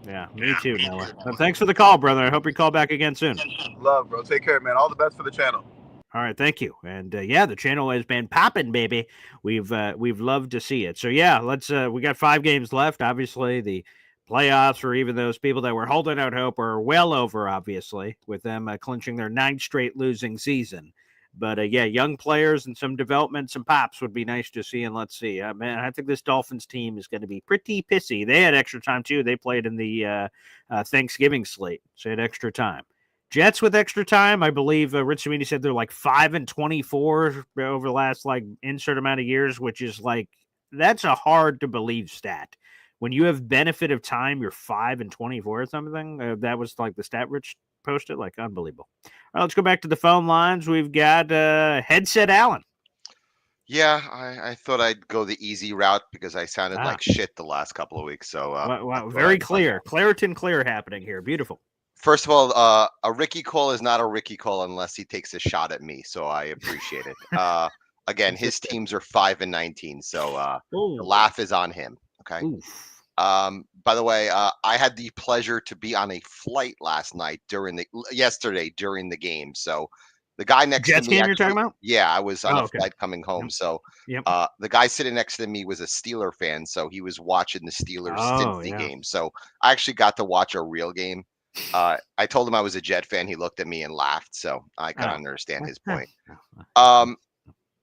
Yeah, me too, Noah. Well, thanks for the call, brother. I hope you call back again soon. Love, bro. Take care, man. All the best for the channel. All right, thank you. And yeah, the channel has been popping, baby. We've loved to see it. So yeah, let's we got 5 games left. Obviously, the playoffs for even those people that were holding out hope are well over, obviously, with them clinching their 9th straight losing season. But yeah, young players and some development, some pops would be nice to see. And let's see, man, I think this Dolphins team is going to be pretty pissy. They had extra time too. They played in the Thanksgiving slate, so they had extra time. Jets with extra time, I believe Rich Cimini said they're like 5-24 over the last like insert amount of years, which is like, that's a hard to believe stat. When you have benefit of time, you're 5-24 or something. That was like the stat Rich posted, like unbelievable. All right, let's go back to the phone lines. We've got Headset Allen. Yeah, I thought I'd go the easy route because I sounded like shit the last couple of weeks. So wow, very clear. Claritin clear happening here. Beautiful. First of all, a Ricky call is not a Ricky call unless he takes a shot at me. So I appreciate it. Again, his teams are 5-19, so the laugh is on him. Okay. By the way, I had the pleasure to be on a flight yesterday during the game. So the guy next Jets to me, game you're talking about? Yeah, I was on a flight coming home. So the guy sitting next to me was a Steeler fan, so he was watching the Steelers Cincy game. So I actually got to watch a real game. I told him I was a Jet fan. He looked at me and laughed, so I can understand his point. I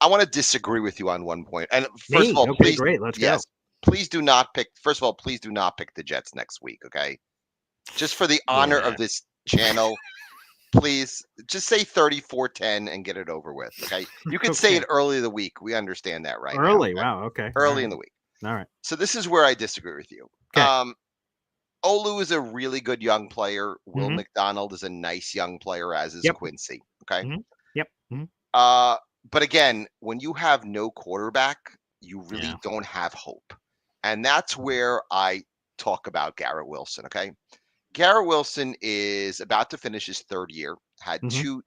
want to disagree with you on one point. And first of all, please, great. Let's go. Please do not pick. First of all, please do not pick the Jets next week. Okay, just for the honor of this channel, please just say 34-10 and get it over with. Okay, you can say it early in the week. We understand that, right? Early, now, okay? wow, okay. Early in the week. All right. So this is where I disagree with you. Okay. Olu is a really good young player. Will McDonald is a nice young player, as is Quincy. Okay. But again, when you have no quarterback, you really don't have hope. And that's where I talk about Garrett Wilson. Okay. Garrett Wilson is about to finish his third year, had Mhm. 2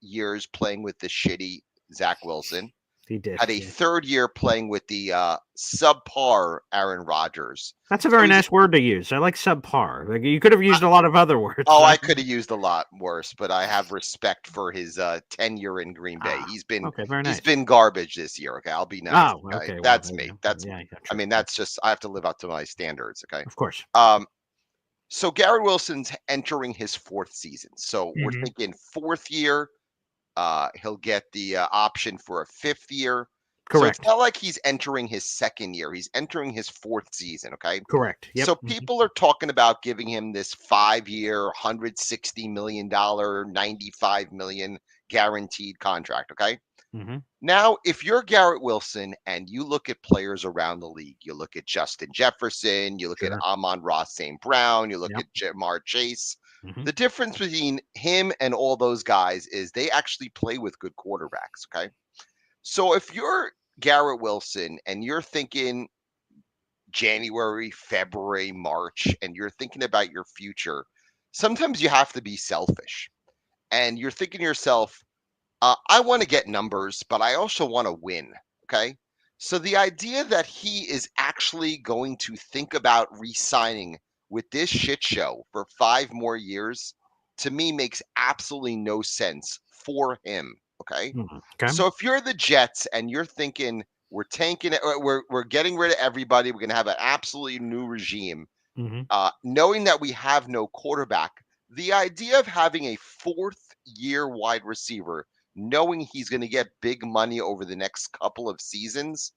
years playing with the shitty Zach Wilson, He did. had a yeah. third year playing with the subpar Aaron Rodgers. That's a So very he's- nice word to use. I like subpar. Like, you could have used a lot of other words. Oh, so- I could have used a lot worse, but I have respect for his tenure in Green Bay. He's been okay, very he's nice. been garbage this year. Okay, I'll be nice. Oh, okay? okay. Well, That's there you me. go. That's yeah, I mean, that's just I have to live up to my standards. Okay. Of course. So Garrett Wilson's entering his 4th season. So we're Mhm. thinking 4th year. He'll get the option for a 5th year. So Correct. it's not like he's entering his 2nd year. He's entering his 4th season. Okay. Correct. Yep. So people are talking about giving him this 5-year, $160 million, $95 million guaranteed contract. Okay. Mhm. Now, if you're Garrett Wilson and you look at players around the league, you look at Justin Jefferson, you look at Sure. Amon-Ra St. Brown, you look Yep. at Jamar Chase. Mhm. The difference between him and all those guys is they actually play with good quarterbacks. Okay. So if you're Garrett Wilson and you're thinking January, February, March, and you're thinking about your future, sometimes you have to be selfish. And you're thinking to yourself, I want to get numbers, but I also want to win. Okay. So the idea that he is actually going to think about re-signing with this shit show for 5 more years, to me makes absolutely no sense for him. Okay. Mhm. Okay. So if you're the Jets and you're thinking we're tanking it, we're getting rid of everybody, we're going to have an absolutely new regime, Mhm. knowing that we have no quarterback, the idea of having a 4th year wide receiver, knowing he's going to get big money over the next couple of seasons,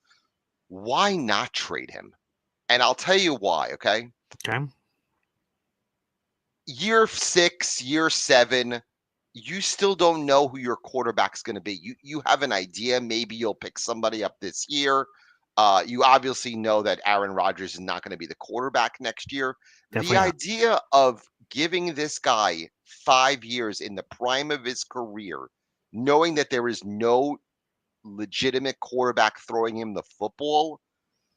why not trade him? And I'll tell you why. Okay. Okay. Year 6, year 7, you still don't know who your quarterback's going to be. You have an idea. Maybe you'll pick somebody up this year. You obviously know that Aaron Rodgers is not going to be the quarterback next year. Definitely The not. idea of giving this guy 5 years in the prime of his career, knowing that there is no legitimate quarterback throwing him the football,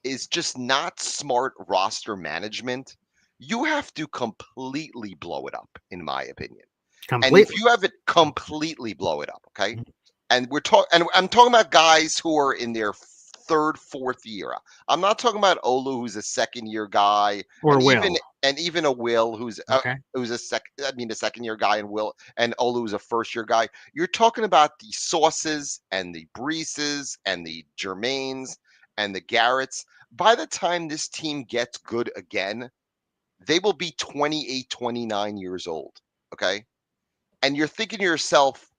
is just not smart roster management. You have to completely blow it up, in my opinion. And if Completely. you have it completely blow it up, okay? And I'm talking about guys who are in their 3rd, 4th year. I'm not talking about Olu, who's a 2nd-year guy, Or and Will. even a Will, who's Okay. a 2nd-year guy, and Will and Olu is a 1st-year guy. You're talking about the Sauces and the Breeses and the Jermaines and the Garretts. By the time this team gets good again, they will be 28, 29 years old. Okay. And you're thinking to yourself,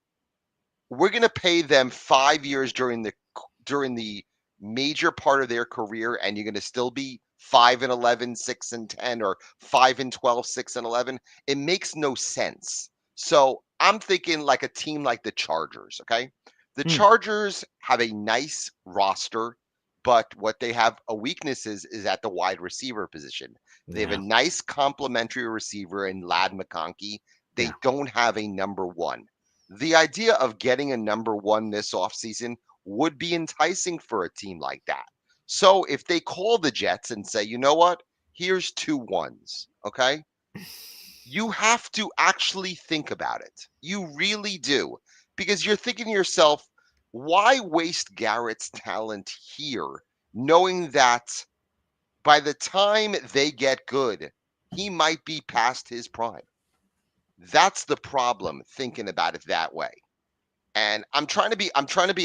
we're going to pay them 5 years during the major part of their career, and you're going to still be 5-11, 6-10, or 5-12, 6-11. It makes no sense. So I'm thinking like a team like the Chargers. Okay. The Chargers have a nice roster, but what they have a weakness is at the wide receiver position. They have a nice complementary receiver in Ladd McConkey. They don't have a number 1. The idea of getting a number 1 this offseason would be enticing for a team like that. So if they call the Jets and say, you know what, here's 2 ones, okay? You have to actually think about it. You really do. Because you're thinking to yourself, why waste Garrett's talent here, knowing that by the time they get good, he might be past his prime? That's the problem, thinking about it that way. And I'm trying to be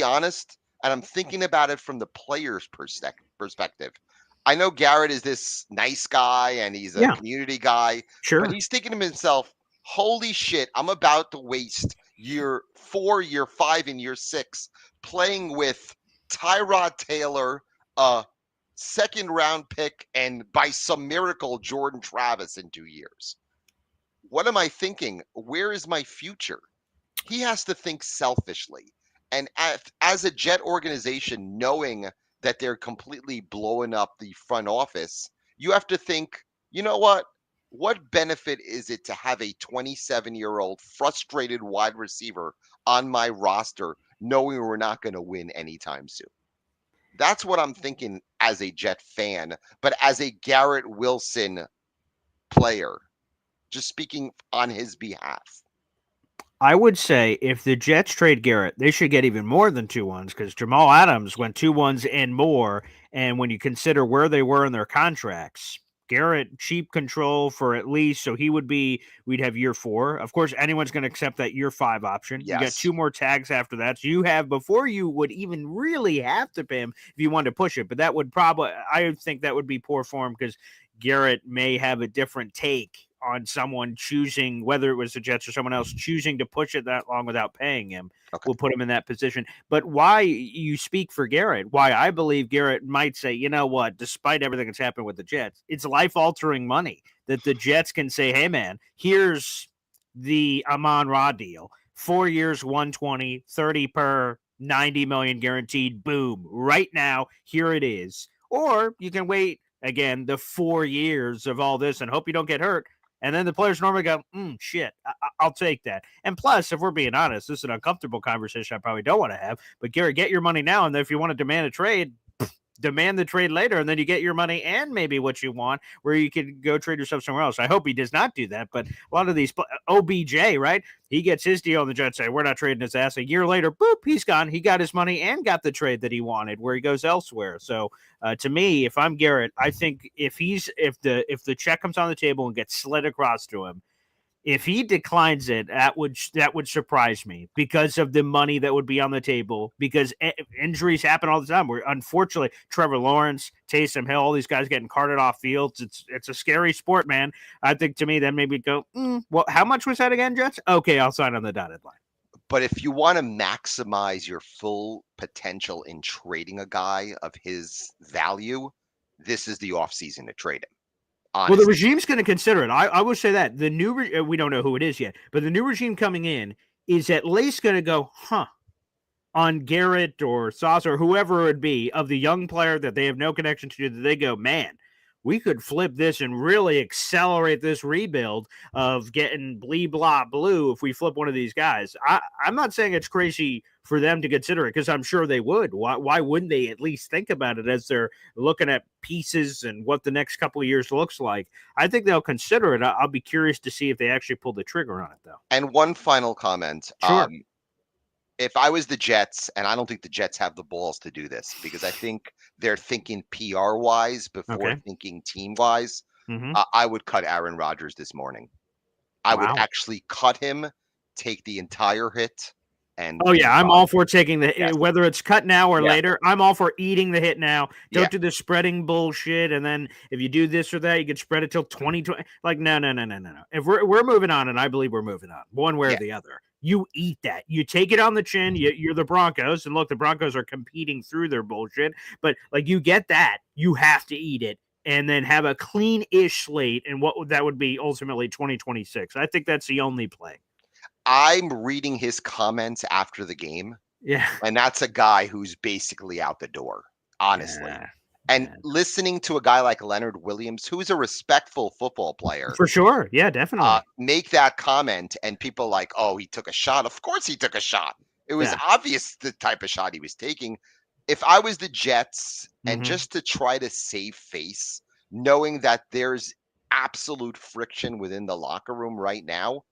honest, and I'm thinking about it from the player's perspective. I know Garrett is this nice guy and he's a community guy, Sure. but he's thinking to himself, holy shit, I'm about to waste year 4, year 5, and year 6 playing with Tyrod Taylor, a 2nd-round pick, and by some miracle, Jordan Travis in 2 years. What am I thinking? Where is my future? He has to think selfishly. And as a Jet organization, knowing that they're completely blowing up the front office, you have to think, you know what? What benefit is it to have a 27-year-old frustrated wide receiver on my roster, knowing we're not going to win anytime soon? That's what I'm thinking as a Jet fan. But as a Garrett Wilson player, Just speaking on his behalf. I would say if the Jets trade Garrett, they should get even more than 2 1s because Jamal Adams went 2 1s and more. And when you consider where they were in their contracts, Garrett, cheap control for at least, so we'd have year 4. Of course, anyone's going to accept that year 5 option. Yes. You got 2 more tags after that. So you have, before you would even really have to pay him if you wanted to push it. But that would I think that would be poor form because Garrett may have a different take on someone choosing, whether it was the Jets or someone else choosing to push it that long without paying him. Will put him in that position. But why you speak for Garrett, why I believe Garrett might say, you know what, despite everything that's happened with the Jets, it's life-altering money that the Jets can say, hey, man, here's the Amon-Ra deal. 4 years, 120, 30 per, 90 million guaranteed. Boom. Right now, here it is. Or you can wait, again, the 4 years of all this and hope you don't get hurt. And then the players normally go, shit, I'll take that. And plus, if we're being honest, this is an uncomfortable conversation I probably don't want to have. But, Gary, get your money now. And then if you want to demand a trade, demand the trade later. And then you get your money and maybe what you want where you can go trade yourself somewhere else. I hope he does not do that. But a lot of these, OBJ, right? He gets his deal and the Jets say, we're not trading his ass. A year later, boop, he's gone. He got his money and got the trade that he wanted where he goes elsewhere. So to me, if I'm Garrett, I think if the check comes on the table and gets slid across to him, if he declines it, that would surprise me because of the money that would be on the table, because injuries happen all the time. Where unfortunately, Trevor Lawrence, Taysom Hill, all these guys getting carted off fields. It's a scary sport, man. I think to me, then maybe go, well, how much was that again, Jets? Okay, I'll sign on the dotted line. But if you want to maximize your full potential in trading a guy of his value, this is the offseason to trade him. Honestly. Well, the regime's going to consider it. I will say that. The new we don't know who it is yet, but the new regime coming in is at least going to go, on Garrett or Sauce or whoever it would be of the young player that they have no connection to, that they go, man, we could flip this and really accelerate this rebuild of getting blee, blah, blue if we flip one of these guys. I'm not saying it's crazy for them to consider it because I'm sure they would. Why wouldn't they at least think about it as they're looking at pieces and what the next couple of years looks like? I think they'll consider it. I'll be curious to see if they actually pull the trigger on it, though. And one final comment. Sure. If I was the Jets, and I don't think the Jets have the balls to do this because I think they're thinking PR-wise before thinking team-wise, I would cut Aaron Rodgers this morning. I would actually cut him, take the entire hit. And I'm all for taking the hit, whether it's cut now or later. I'm all for eating the hit now. Don't do the spreading bullshit, and then if you do this or that, you can spread it till 2020. Like, no. If we're moving on, and I believe we're moving on, one way or the other. You eat that. You take it on the chin. You're the Broncos, and look, the Broncos are competing through their bullshit. But like, you get that, you have to eat it, and then have a clean-ish slate. And what that would be ultimately 2026. I think that's the only play. I'm reading his comments after the game. Yeah. And that's a guy who's basically out the door, honestly. Yeah. And listening to a guy like Leonard Williams, who's a respectful football player. For sure. Yeah, definitely. Make that comment and people like, oh, he took a shot. Of course he took a shot. It was obvious the type of shot he was taking. If I was the Jets and just to try to save face, knowing that there's absolute friction within the locker room right now,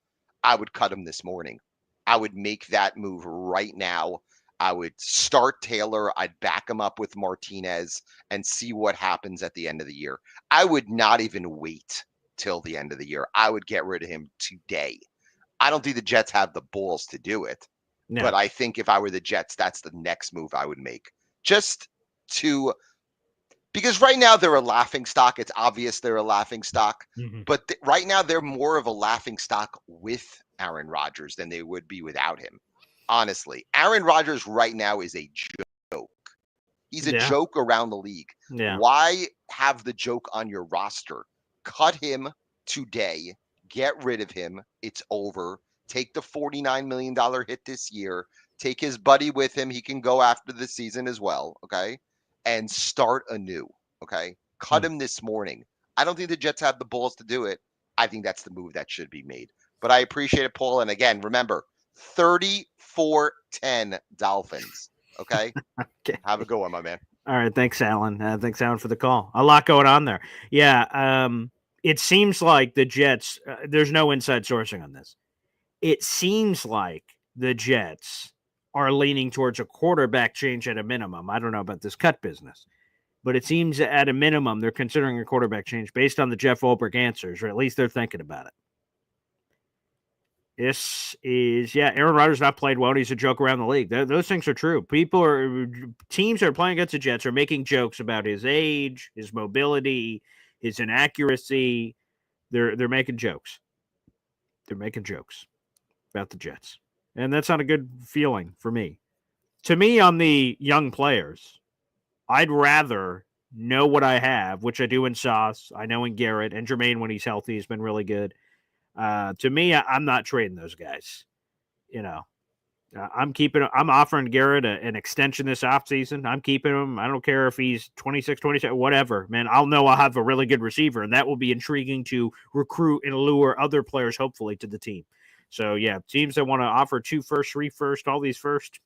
I would cut him this morning. I would make that move right now. I would start Taylor. I'd back him up with Martinez and see what happens at the end of the year. I would not even wait till the end of the year. I would get rid of him today. I don't think the Jets have the balls to do it. No. But I think if I were the Jets, that's the next move I would make. Just to – because right now they're a laughing stock. It's obvious they're a laughing stock. But right now they're more of a laughing stock with Aaron Rodgers than they would be without him. Honestly, Aaron Rodgers right now is a joke. He's a joke around the league. Yeah. Why have the joke on your roster? Cut him today. Get rid of him. It's over. Take the $49 million hit this year. Take his buddy with him. He can go after the season as well. Okay. And start anew. Okay. Cut him this morning. I don't think the Jets have the balls to do it. I think that's the move that should be made. But I appreciate it, Paul. And again, remember, 34-10 Dolphins. Okay? Have a good one, my man. All right. Thanks, Alan. Thanks, Alan, for the call. A lot going on there. Yeah. it seems like the Jets, there's no inside sourcing on this. It seems like the Jets are leaning towards a quarterback change at a minimum. I don't know about this cut business, but it seems at a minimum they're considering a quarterback change based on the Jeff Ulbrich answers, or at least they're thinking about it. This is, Aaron Rodgers not played well, and he's a joke around the league. Those things are true. Teams that are playing against the Jets are making jokes about his age, his mobility, his inaccuracy. They're making jokes. They're making jokes about the Jets. And that's not a good feeling for me. To me, on the young players, I'd rather know what I have, which I do in Sauce. I know in Garrett, and Jermaine, when he's healthy, has been really good. To me, I'm not trading those guys. I'm offering Garrett an extension this offseason. I'm keeping him. I don't care if he's 26, 27, whatever, man. I'll know I'll have a really good receiver, and that will be intriguing to recruit and lure other players, hopefully, to the team. So, teams that want to offer 2 firsts, 3 firsts, all these first,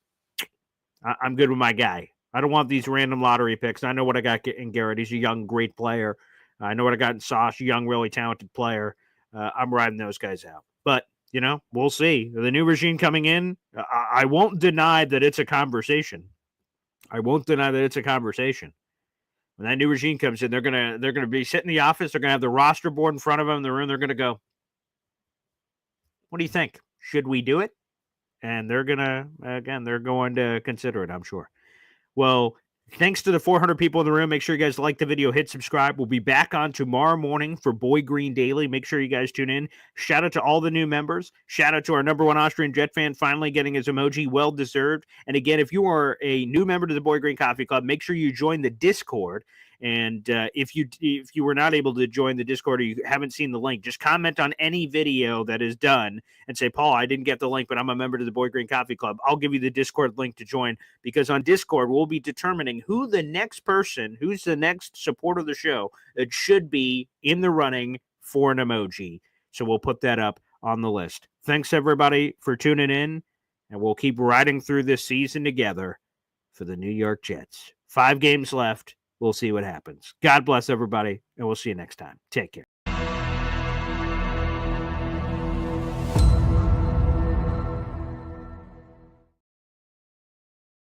I'm good with my guy. I don't want these random lottery picks. I know what I got in Garrett. He's a young, great player. I know what I got in Sauce, young, really talented player. I'm riding those guys out. But, we'll see. The new regime coming in, I won't deny that it's a conversation. When that new regime comes in, they're gonna be sitting in the office. They're gonna have the roster board in front of them in the room. They're gonna go, "What do you think? Should we do it?" And they're going to consider it, I'm sure. Well, thanks to the 400 people in the room. Make sure you guys like the video, hit subscribe. We'll be back on tomorrow morning for Boy Green Daily. Make sure you guys tune in. Shout out to all the new members. Shout out to our number 1 Austrian Jet fan finally getting his emoji, well deserved. And again, if you are a new member to the Boy Green Coffee Club, make sure you join the Discord. And if you were not able to join the Discord or you haven't seen the link, just comment on any video that is done and say, "Paul, I didn't get the link, but I'm a member to the Boy Green Coffee Club." I'll give you the Discord link to join, because on Discord, we'll be determining who's the next supporter of the show that should be in the running for an emoji. So we'll put that up on the list. Thanks, everybody, for tuning in, and we'll keep riding through this season together for the New York Jets. 5 games left. We'll see what happens. God bless everybody, and we'll see you next time. Take care.